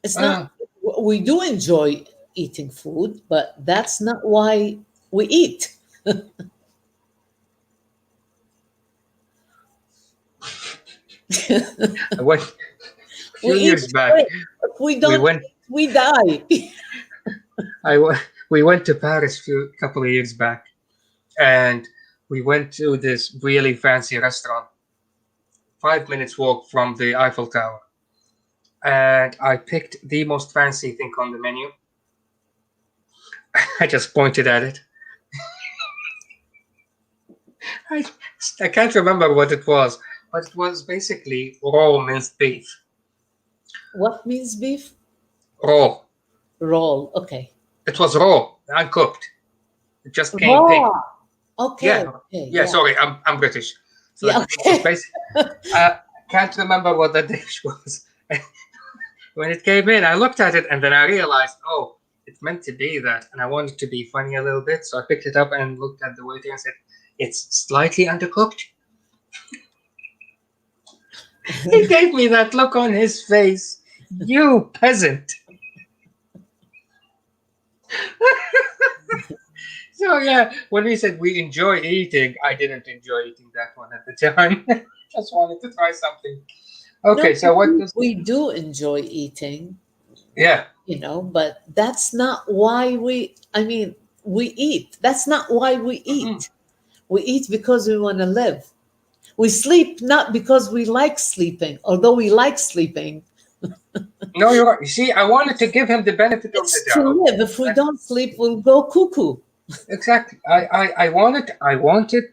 It's Uh, not, we do enjoy eating food, but that's not why we eat. I went a We few eat years back. If we We don't went. eat, we die. We went to Paris a couple of years back, and we went to this really fancy restaurant, 5 minutes walk from the Eiffel Tower, and I picked the most fancy thing on the menu. I just pointed at it. I, I can't remember what it was, but it was basically raw minced beef. What means beef? Raw. Roll. Okay. It was raw, uncooked. It just came pink. Raw. Okay. Yeah, Okay. yeah. Yeah. Sorry, I'm British, so Yeah. it was Okay. basically. I can't remember what the dish was. When it came in, I looked at it and then I realized, oh, it's meant to be that, and I wanted to be funny a little bit, so I picked it up and looked at the waiter and said, "It's slightly undercooked." He gave me that look on his face. You peasant. So yeah, when we said we enjoy eating, I didn't enjoy eating that one at the time. Just wanted to try something. Okay, No, so what does we do enjoy eating, yeah. but that's not why we eat. That's not why we Mhm. eat. We eat because we want to live. We sleep not because we like sleeping, although we like sleeping. No, you're right. You see, I wanted to give him the benefit of the It's to doubt. live. If we don't sleep, we'll go cuckoo. Exactly. I wanted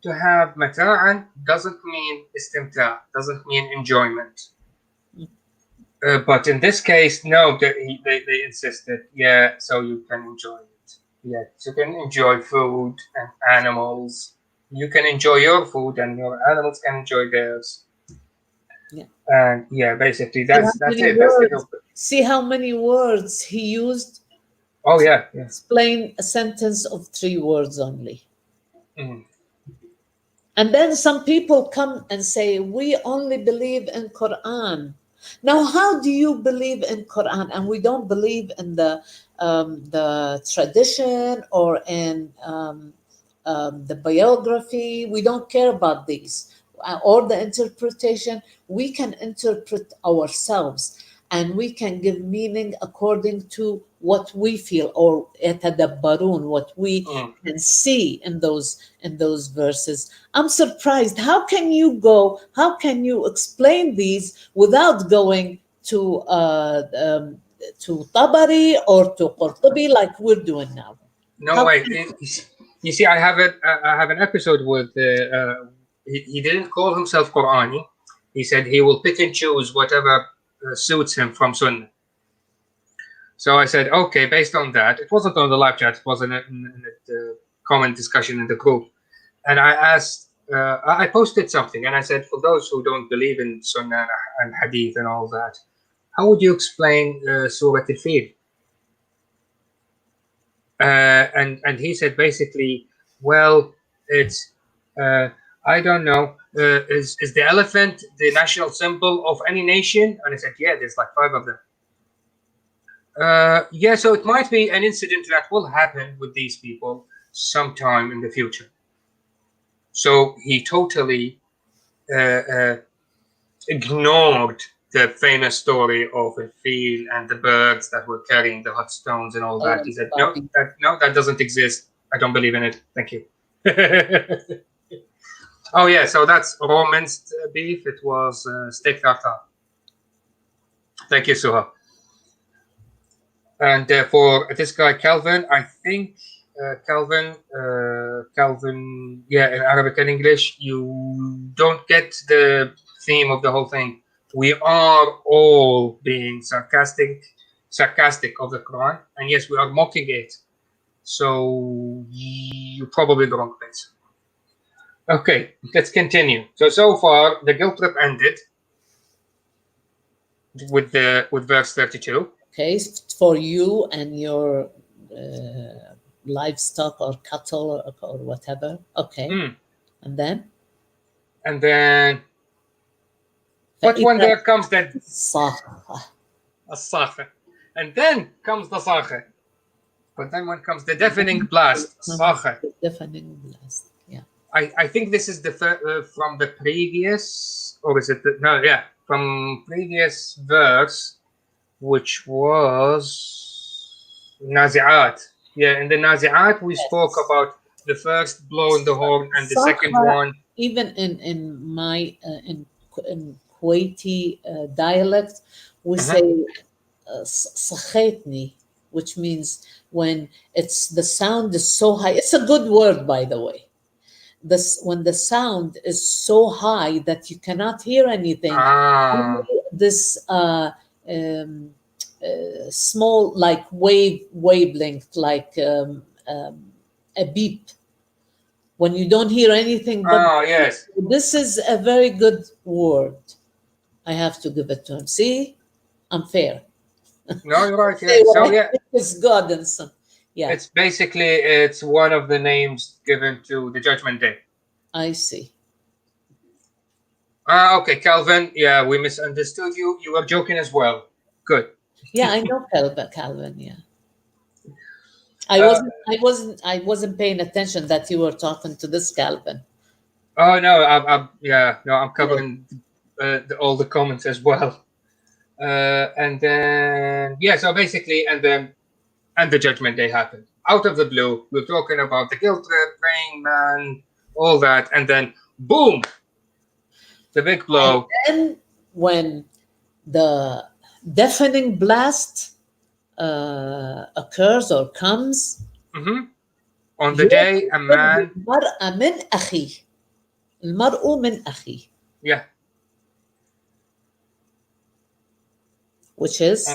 to have mata'an doesn't mean istimta, doesn't mean enjoyment. But in this case, no, they insisted, yeah, so you can enjoy it. Yeah, you can enjoy food and animals. You can enjoy your food and your animals can enjoy theirs. Yeah. And yeah, basically See how that's many it. That's the words. See how many words he used. Oh yeah, yeah. Explain a sentence of 3 words only. Mm. And then some people come and say, we only believe in Quran. Now, how do you believe in Quran and we don't believe in the tradition or in the biography? We don't care about these or the interpretation. We can interpret ourselves and we can give meaning according to what we feel or يتدبرون, what we can see in those verses. I'm surprised. How can you explain these without going to Tabari or to Qurtubi like we're doing now? No How way. can You see, I have it. I have an episode with. He didn't call himself Qurani. He said he will pick and choose whatever suits him from Sunnah. So I said, okay, based on that, it wasn't on the live chat, it was in a comment discussion in the group. And I asked, I posted something and I said, for those who don't believe in Sunnah and Hadith and all that, how would you explain Surah Al-Fil? And he said basically, well, it's, I don't know, is the elephant the national symbol of any nation? And I said, yeah, there's like 5 of them. Yeah, so it might be an incident that will happen with these people sometime in the future. So he totally ignored the famous story of a field and the birds that were carrying the hot stones and all that. He said, no, that doesn't exist. I don't believe in it. Thank you. Oh yeah, so that's raw minced beef. It was steak tartare. Thank you, Suha. And for this guy Calvin, I think Calvin, yeah, in Arabic and English, you don't get the theme of the whole thing. We are all being sarcastic of the Quran, and yes, we are mocking it. So you're probably in the wrong place. Okay, let's continue. So far the guilt trip ended with verse 32. Okay, for you and your livestock or cattle or whatever. Okay, and then but when there comes that الصاخة. And then comes the صاخة. But then when comes the deafening blast, صاخة. Deafening blast. Yeah. I think this is the from the previous, or is it from previous verse, which was Nazi'at. Yeah, in the Nazi'at we spoke about the first blow in the horn and the second one. Even in my in Kuwaiti dialect, we say صخيتني, which means when the sound is so high. It's a good word, by the way. When the sound is so high that you cannot hear anything. This small, like wavelength, like a beep. When you don't hear anything. But yes. This is a very good word. I have to give it to him. See, I'm fair. No, you're right. Yeah. So yeah, it's God and Son. Yeah. It's one of the names given to the Judgment Day. I see. Okay, Calvin. Yeah, we misunderstood you. You were joking as well. Good. Yeah, I know Calvin. Yeah. I wasn't paying attention that you were talking to this Calvin. Oh no, I'm covering all the comments as well. And then so basically, and the Judgment Day happened out of the blue. We're talking about the guilt trip, praying man, all that, and then boom, the big blow. And then when the deafening blast occurs or comes, on the day a man. المرء من أخيه. المرء من أخيه. Yeah. Which is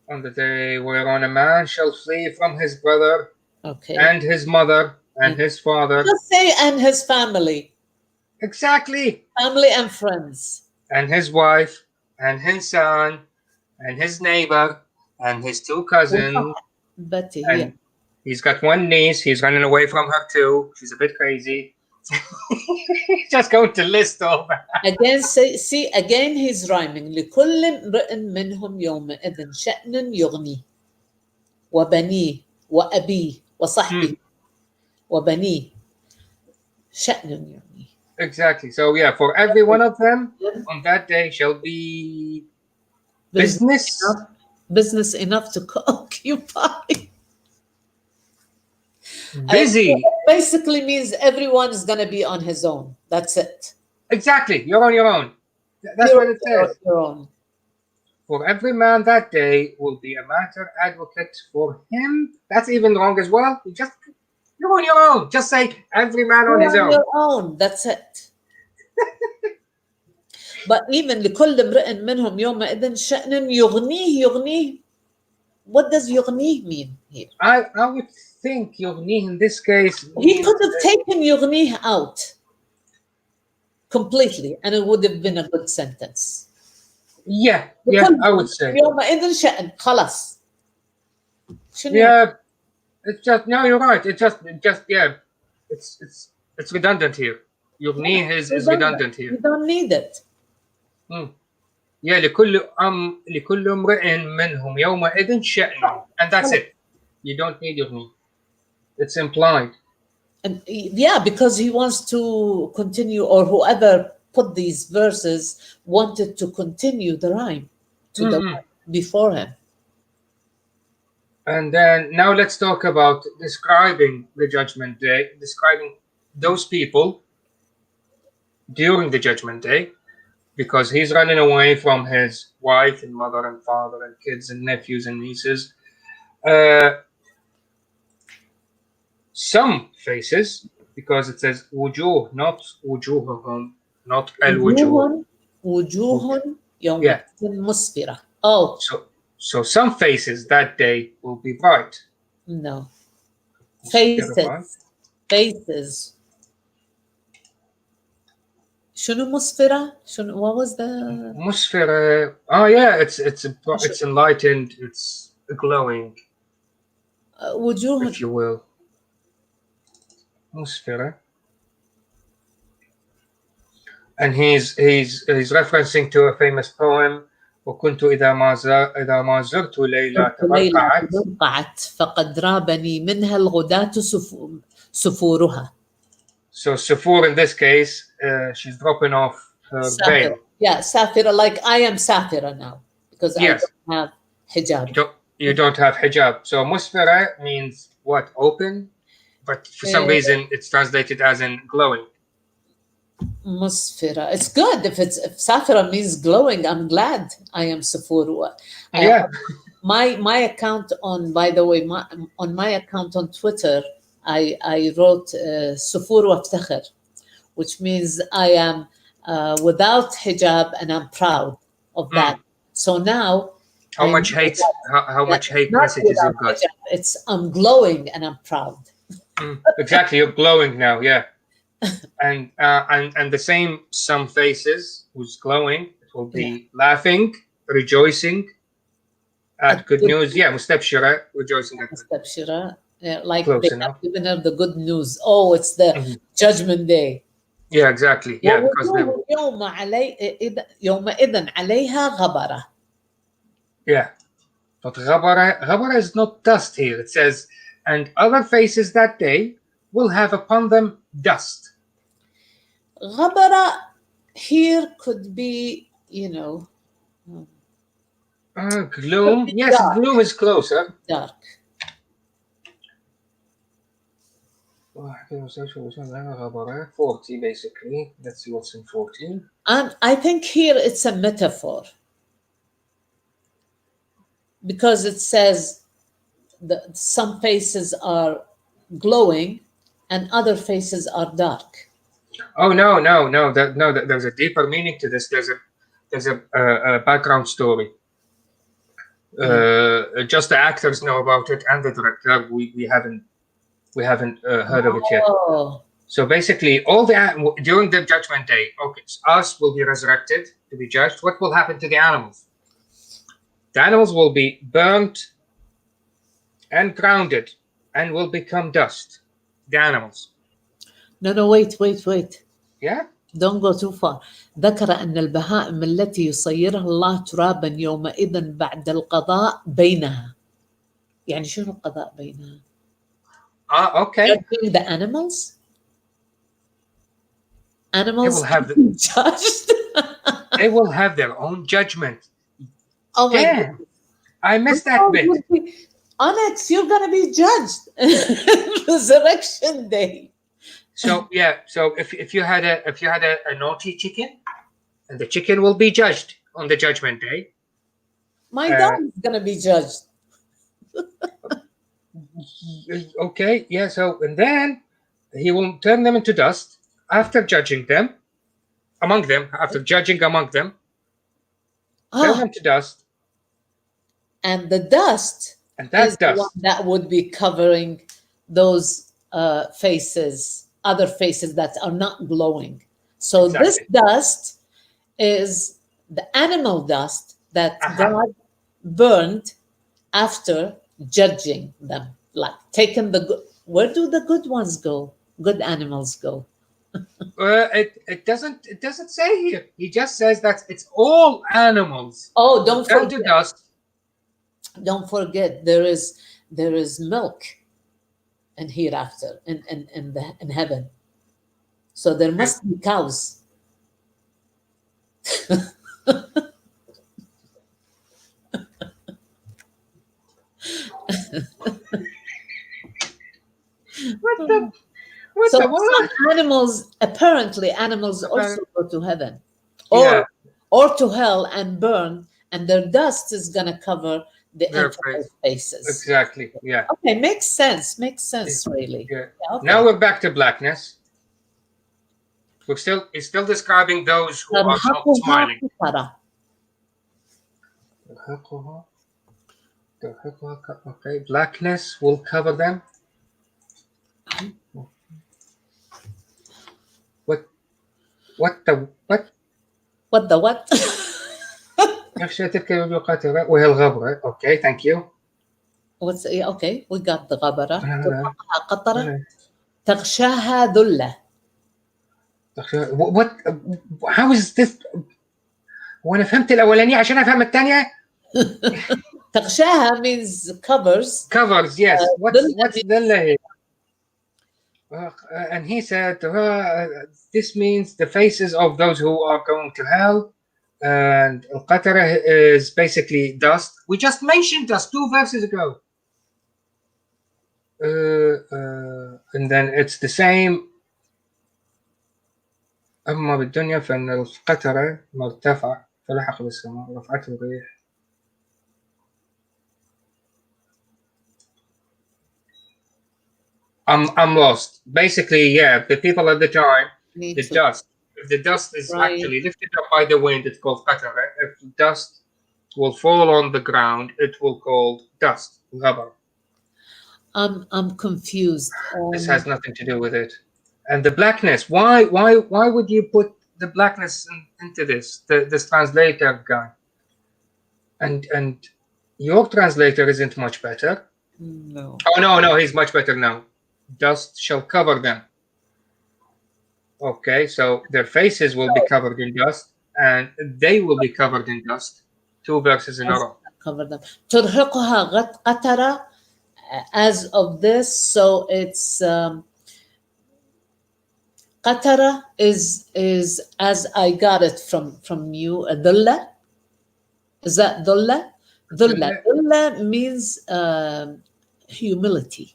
on the day whereon a man shall flee from his brother, okay, and his mother and his father. Just say and his family. Exactly. Family and friends. And his wife and his son and his neighbor and his 2 cousins. Betty, and he's got 1 niece. He's running away from her too. She's a bit crazy. Just going to list all that. Again, see again he's rhyming. لكل امرئ منهم يومئذ شأن يغنيه وبنيه وأبيه وصحبه وبنيه شأن يغنيه. Exactly. So yeah, for every one of them on that day shall be business enough to occupy. Busy. It basically means everyone is going to be on his own. That's it. Exactly. You're on your own. That's what it says. Your own. For every man that day will be a matter advocate for him. That's even wrong as well. You're on your own. Just say every man on his own. Your own. That's it. But even لكل امرئ منهم يومئذ شأن يغنيه. What does يغنيه mean here? I would think يغنيه in this case He means could have taken يغنيه out completely, and it would have been a good sentence. yeah, I would say. يومئذ شأن خلاص. شنو Yeah, it's just no, you're right. It just yeah, it's redundant here. يغنيه is redundant You here. don't need it. Yeah, لكل امرئ منهم يومئذ شأن, and that's it. You don't need يغنيه. It's implied. And yeah, because he wants to continue, or whoever put these verses wanted to continue the rhyme to the one before him. And then now let's talk about describing the judgment day, describing those people during the judgment day, because he's running away from his wife and mother and father and kids and nephews and nieces. Some faces, because it says wujuh, not wujuhum, not al-wujuh. وجوه يومئذ مسفرة. Oh, so some faces that day will be bright. No. مسفرة. Faces. شنو مسفرة؟ شنو what was the مسفرة? Oh yeah, it's enlightened, it's glowing. وجوه if you will. مسفرة. And he's referencing to a famous poem. وكنت إذا ما زرت ليلى تبرقعت فقد رابني منها الغداة سفورها. So Sufur in this case, she's dropping off her veil. Yeah, Safira, like I am Safira now because I don't have hijab. You don't have hijab. So Musfira means what? Open? But for some reason it's translated as in glowing. Musfira. It's good if Safira means glowing. I'm glad I am Safur. Yeah. My account on, by the way, on my account on Twitter, I wrote Sufur waftakhir, which means I am without hijab and I'm proud of that. So now how much hate messages you've got? Hijab, it's I'm glowing and I'm proud. Exactly, you're glowing now, yeah. And the same, some faces who's glowing, it will be laughing, rejoicing at good news. Yeah, mustabshira, rejoicing at mustabshira. Yeah, like close they have given her the good news. Oh, it's the judgment day. Yeah, exactly. Yeah, because يومئذ عليها غبرة. Yeah, but غبرة is not dust here. It says, and other faces that day will have upon them dust. غبرة here could be, gloom. Yes, dark. Gloom is closer. Dark. 40 basically. Let's see what's in 14. And I think here it's a metaphor. Because it says that some faces are glowing and other faces are dark. Oh no! There's a deeper meaning to this. There's a background story. Just the actors know about it, and the director. We haven't heard of it yet. So basically, during the judgment day, okay, us will be resurrected to be judged. What will happen to the animals? The animals will be burnt and grounded and will become dust. The animals. No, wait. Yeah? Don't go too far. ذكر أن البهائم التي يصيرها الله ترابا يومئذ بعد القضاء بينها. يعني شنو القضاء بينها؟ Okay. Judging the animals? Animals judged. They will have their own judgment. Oh my God. I missed that bit. Onyx, you're gonna be judged. Resurrection day. So if you had a naughty chicken, and the chicken will be judged on the judgment day. My dog is gonna be judged. Okay, yeah. So and then he will turn them into dust after judging them. among them, after judging among them, turn Ah, them to dust, and the dust and is that the one dust, that would be covering those faces, other faces that are not glowing. So this exactly. dust is the animal dust that Uh-huh. God burned after judging them, like taking the good. Where do the good ones go? Good animals go. It doesn't say here. He just says that it's all animals Oh, will turn to dust. don't forget, there is milk and hereafter in heaven. So there Okay. must be cows. What the what So the some what? animals, apparently animals also Apparent- go to heaven Yeah, or to hell and burn, and their dust is gonna cover the their entire face. faces. Exactly. Yeah. Okay, makes sense. Makes Yeah. sense, really. Yeah. Yeah, Now okay. we're back to blackness. It's still describing those who are not ترهقها smiling. قترة. Okay, blackness will cover them. What? What the what? What the what? يخشى تلك القاتلة وهي الغبرة. Okay, thank you. Okay, we got the غبرة. ترهقها قطرة تغشاها ذلة. What? How is this? وانا فهمت الاولانيه عشان افهم الثانيه. تغشاها means covers. Covers, yes. ذلة What's means the and he said this means the faces of those who are going to hell, and al-qatara is basically dust. We just mentioned dust 2 verses ago. And then it's the same. أما بالدنيا فإن القترة مرتفع فلحق بالسماء رفعته الريح. I'm lost. Basically, yeah, the people at the time, need the to dust. If the dust is write. actually lifted up by the wind, it's called qatara. If dust will fall on the ground, it will called dust. Ghabar. I'm confused. This has nothing to do with it. And the blackness. Why would you put the blackness into this? This translator guy. And your translator isn't much better. No. Oh no, he's much better now. Dust shall cover them. Okay, so their faces will be covered in dust, and they will be covered in dust. 2 verses in a row. Cover them. ترهقها قترة as of this, so it's قترة is as I got it from you. ذلة. Is that ذلة? ذلة means humility,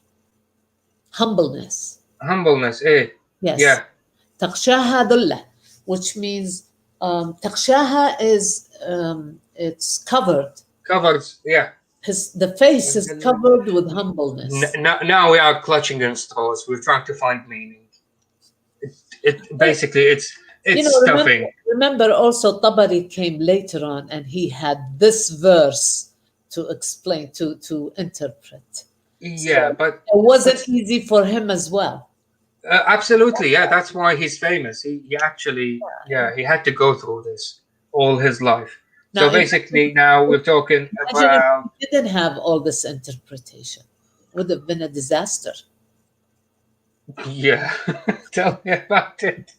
humbleness. Humbleness, eh? Yes. Yeah. تغشاها ذلة, which means تغشاها is it's covered. Covers, yeah. The face is covered with humbleness. Now we are clutching in straws. We're trying to find meaning. Basically it's stuffing. Remember also Tabari came later on and he had this verse to explain, to interpret. Yeah, So but it wasn't easy for him as well. absolutely, yeah. That's why he's famous. He actually, he had to go through this all his life. So basically, now we're talking about. If he didn't have all this interpretation, it would have been a disaster. Yeah, tell me about it.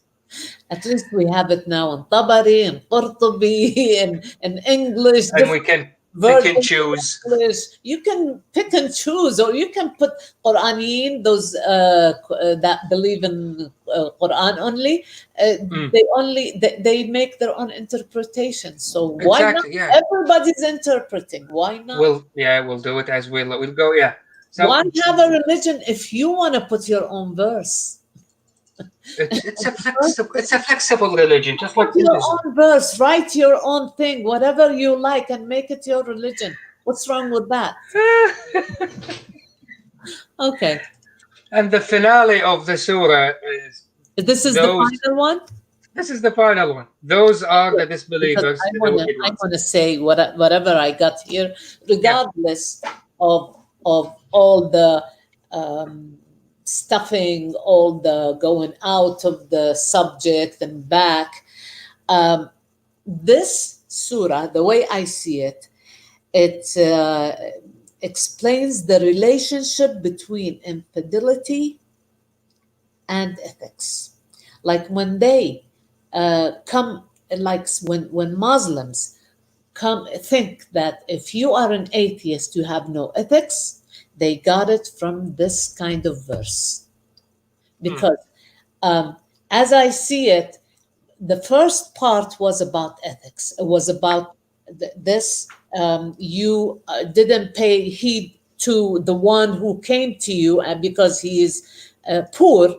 At least we have it now in Tabari and Qurtubi and in English. And we can choose. English. You can pick and choose, or you can put Quraniyin, those that believe in Quran only. They make their own interpretation. So why Exactly, not? yeah. Everybody's interpreting. Why not? We'll do it as we'll go. Yeah. So why have a religion if you want to put your own verse? It's a flexible religion, just like your own verse, write your own thing, whatever you like, and make it your religion. What's wrong with that? Okay. And the finale of the surah is this is the final one. This is the final one. Those are the Because disbelievers, the wicked I ones. wanna say whatever I got here, Yeah. regardless of all the um, stuffing, all the going out of the subject and back. Um, this surah, the way I see it, it explains the relationship between infidelity and ethics. Like when they come, like when Muslims come think that if you are an atheist, you have no ethics, they got it from this kind of verse. Mm. Because as I see it, the first part was about ethics. It was about this you didn't pay heed to the one who came to you, and because he is poor,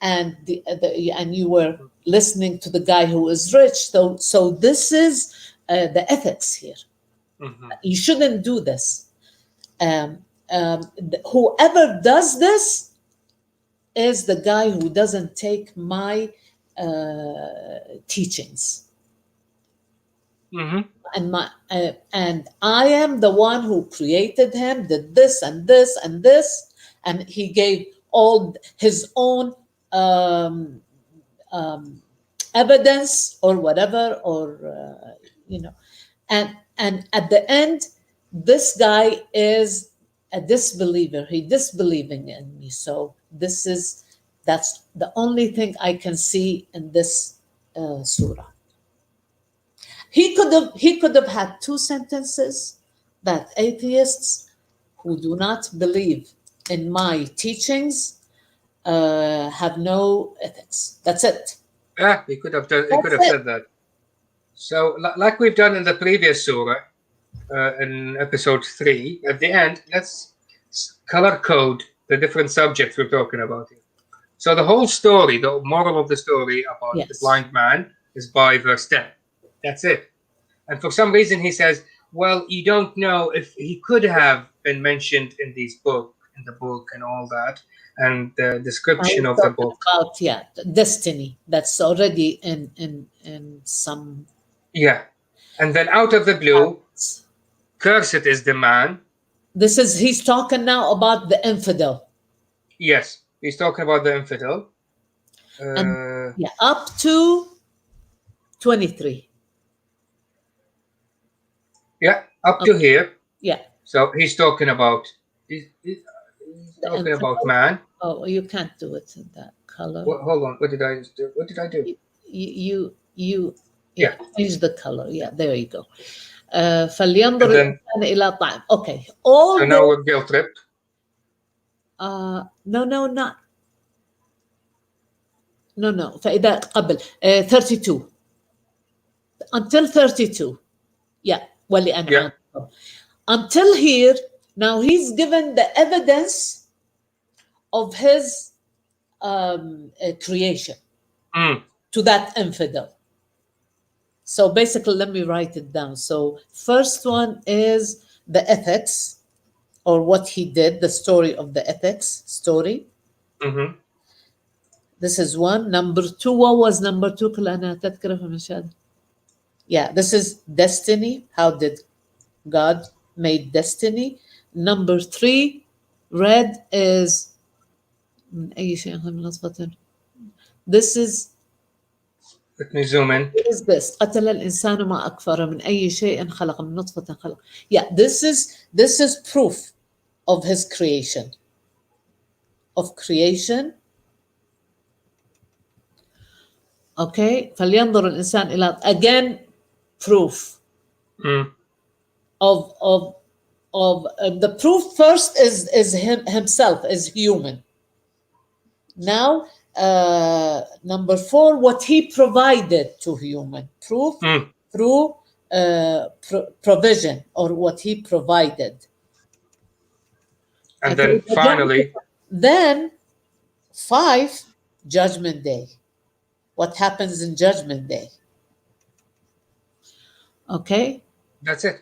and and you were listening to the guy who is rich. So this is the ethics here. Hmm. You shouldn't do this. Whoever does this is the guy who doesn't take my teachings, Hmm. and I am the one who created him, did this and this and this, and he gave all his own um, um, evidence or whatever, or and at the end, this guy is a disbeliever. He disbelieving in me. So that's the only thing I can see in this surah. He could have had two sentences, that atheists who do not believe in my teachings have no ethics. That's it. Yeah, he could have done. He could That's have it. said that. So, like we've done in the previous surah, in episode 3, at the end, let's color code the different subjects we're talking about here. So the whole story, the moral of the story about the Yes. blind man is by verse 10. That's it. And for some reason he says, well, you don't know if he could have been mentioned in the book and all that, and the I description was of the talking book. about, yeah, destiny. That's already in some Yeah. And then out of the blue, parts. cursed is the man. This is he's talking now about the infidel. Yes, he's talking about the infidel. And Uh, yeah, up to 23. yeah, up to Okay. here. Yeah. So he's talking about he's The talking about infidel. man. Oh, you can't do it in that color. Hold on, what did I do? What did I do? You yeah, Yeah, change the color. Yeah, there you go. فلينظر and then الإنسان إلى طعام. Okay. so All now the we're guilt tripped. no, not no. فإذا قبل 32 until 32. Yeah. Yeah. ولأنعام. Until here, now he's given the evidence of his creation Mm. to that infidel. So basically, let me write it down. So first one is the ethics, or what he did, the story of the ethics story. Mm-hmm. This is one. Number two, what was number two? Yeah, this is destiny. How did God made destiny? Number three, red is من أي شيء خلق من نطفة. This Let me zoom in. is this قتل الإنسان ما أكفر من أي شيء خلق من نطفة خلق. Yeah, this is proof of his creation. Of creation. Okay, فلينظر الإنسان إلى, again, proof Mm. of the proof first is himself, is human. Now, number four, what he provided to human. Proof Mm. through provision, or what he provided. And Okay, then finally, then five, Judgment Day. What happens in Judgment Day? Okay, that's it.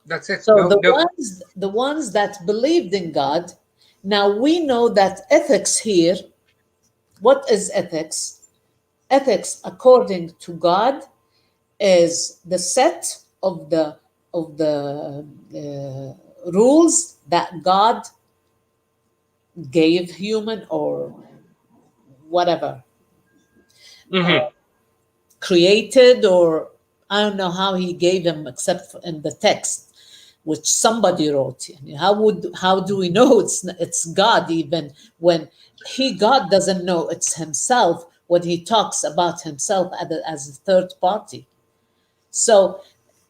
That's it. so No, no. the ones that believed in God, Now we know that ethics here, what is ethics? Ethics, according to God, is the set of the rules that God gave human or whatever, Hmm. created, or I don't know how he gave them except in the text which somebody wrote. I mean, how do we know it's God, even when God doesn't know it's himself when he talks about himself as a third party. So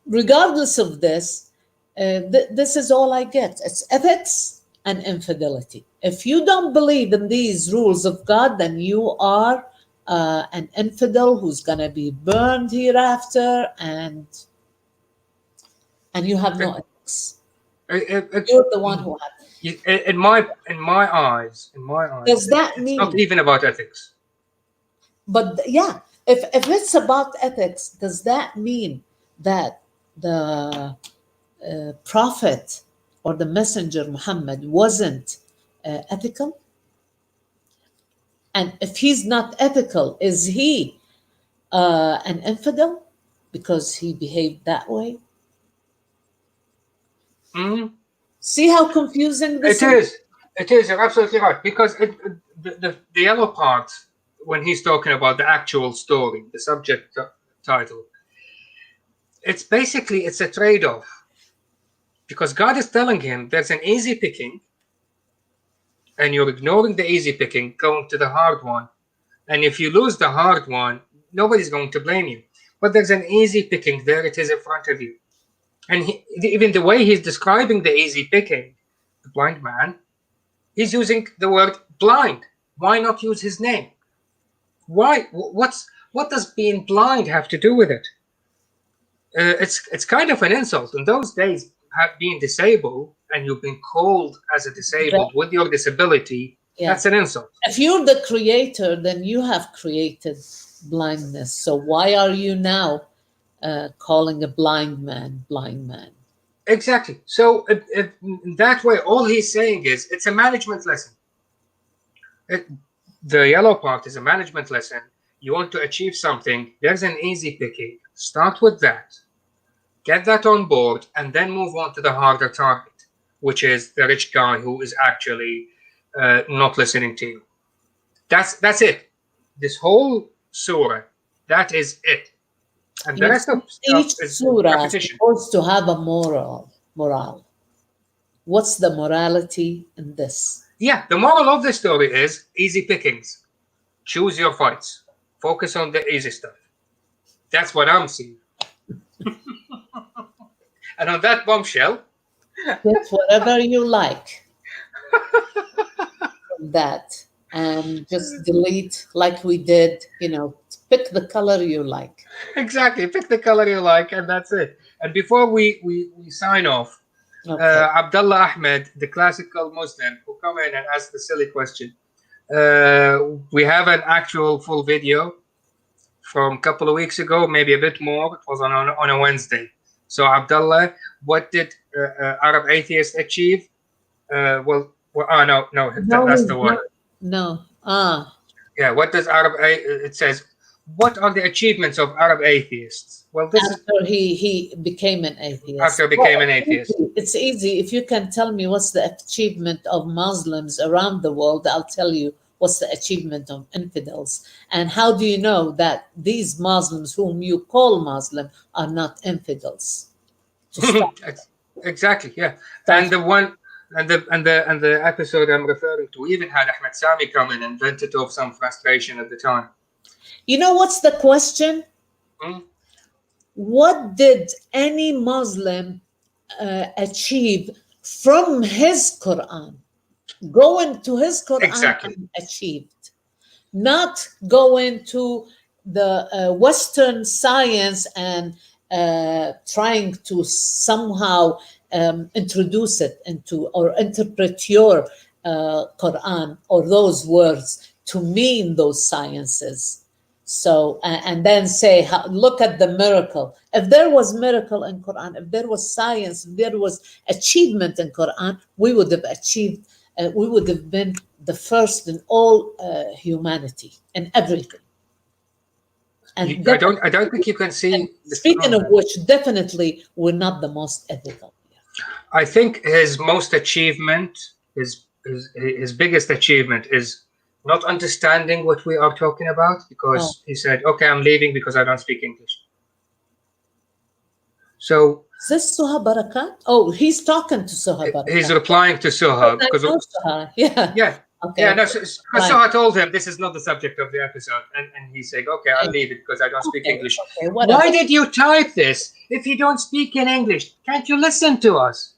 regardless of this, this is all I get. It's ethics and infidelity. If you don't believe in these rules of God, then you are an infidel who's going to be burned hereafter, and you have no ethics. It's You're the one who has. in my eyes, Does that it's not mean? even about ethics. But yeah, if it's about ethics, does that mean that the prophet or the messenger Muhammad wasn't ethical? And if he's not ethical, is he an infidel because he behaved that way? Mhm. See how confusing It this is? is. It is. You're absolutely right. Because the yellow part, when he's talking about the actual story, the subject title, it's a trade-off. Because God is telling him there's an easy picking, and you're ignoring the easy picking, going to the hard one. And if you lose the hard one, nobody's going to blame you. But there's an easy picking there. It is in front of you. And even the way he's describing the easy picking, the blind man, he's using the word blind. Why not use his name? Why? What does being blind have to do with it? It's kind of an insult. In those days, being disabled and you've been called as a disabled with your disability, Yeah. that's an insult. If you're the creator, then you have created blindness. So why are you now calling a blind man blind man? Exactly. So in that way, all he's saying is it's a management lesson. It, the yellow part is a management lesson. You want to achieve something, there's an easy picking. Start with that, get that on board, and then move on to the harder target, which is the rich guy who is actually not listening to you. That's it. This whole surah, that is it. And the You rest see, of each stuff is surah is repetition. supposed to have a moral. What's the morality in this? Yeah, the moral of the story is easy pickings. Choose your fights. Focus on the easy stuff. That's what I'm seeing. And on that bombshell, Get whatever you like from that and just delete like we did, pick the color you like. exactly, pick the color you like, and that's it. And before we sign off, Okay. Abdullah Ahmed, the classical Muslim, who come in and ask the silly question. We have an actual full video from a couple of weeks ago, maybe a bit more. It was on a Wednesday. So Abdullah, what did Arab atheists achieve? No, No, that's he's the one. not. No. Yeah, what does it says, what are the achievements of Arab atheists? Well, this is After he became an atheist. after became an atheist. It's easy. If you can tell me what's the achievement of Muslims around the world, I'll tell you what's the achievement of infidels. And how do you know that these Muslims whom you call Muslim are not infidels? To start. Exactly, yeah. start. And the one and the episode I'm referring to even had Ahmed Sami come in and vented off some frustration at the time. You know what's the question? Hmm? What did any Muslim achieve from his Quran? Go into his Quran Exactly. and achieved, not go into the Western science and trying to somehow introduce it into or interpret your Quran or those words to mean those sciences. So and then say, look at the miracle. If there was miracle in Quran, if there was science, if there was achievement in Quran, we would have achieved. We would have been the first in all humanity in everything. And I don't think you can see this. speaking of which, definitely we're not the most ethical. I think his most achievement, his biggest achievement is not understanding what we are talking about, because he said, okay, I'm leaving because I don't speak English. So is this Suha Barakat? Oh, he's talking to Suha Barakat. He's replying to Suha because Suha. Yeah. Okay. Yeah, no, Suha told him this is not the subject of the episode, and he said, okay, I'll leave it because I don't speak English. Okay, why did you type this if you don't speak in English? Can't you listen to us?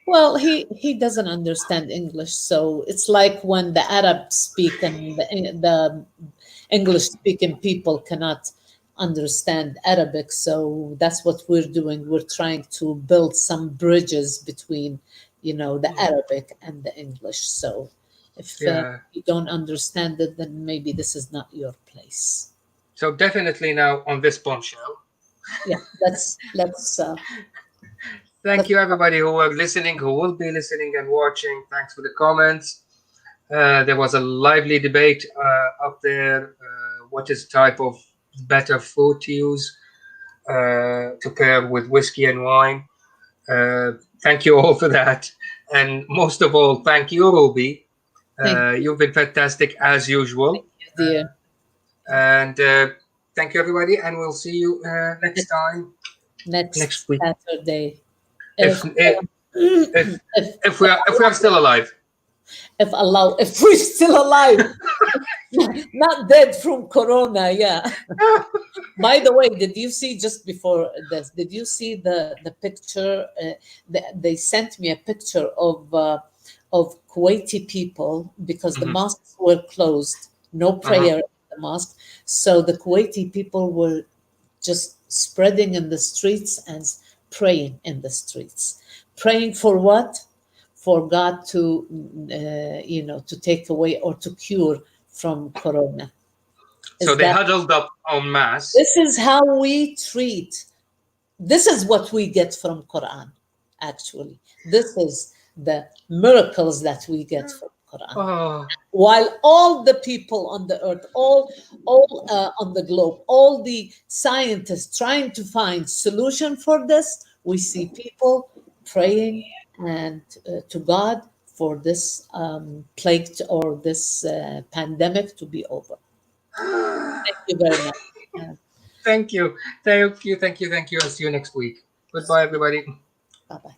Well, he doesn't understand English, so it's like when the Arabs speak and the English-speaking people cannot understand Arabic. So that's what we're doing. We're trying to build some bridges between, the Arabic and the English. So if you don't understand it, then maybe this is not your place. So definitely now on this bombshell. Yeah, let's Thank you, everybody who are listening, who will be listening and watching. Thanks for the comments. There was a lively debate up there. What is type of better food to use to pair with whiskey and wine? Thank you all for that. And most of all, thank you, Ruby. You've been fantastic as usual. Thank you, dear. And thank you, everybody. And we'll see you next time. Next week. Saturday. If we are still alive. If we're still alive, not dead from Corona, yeah. By the way, did you see just before this? Did you see the picture? They sent me a picture of Kuwaiti people because the mosques were closed, no prayer in the mosque. So the Kuwaiti people were just spreading in the streets and praying in the streets. Praying for what? For God to, to take away or to cure from Corona. So they huddled up en masse. This is how we treat. This is what we get from Quran, actually. This is the miracles that we get from Quran. Oh. While all the people on the earth, all on the globe, all the scientists trying to find solution for this, we see people praying and to God for this plague or this pandemic to be over. Thank you very much. Thank you. I'll see you next week. Goodbye, everybody. Bye-bye.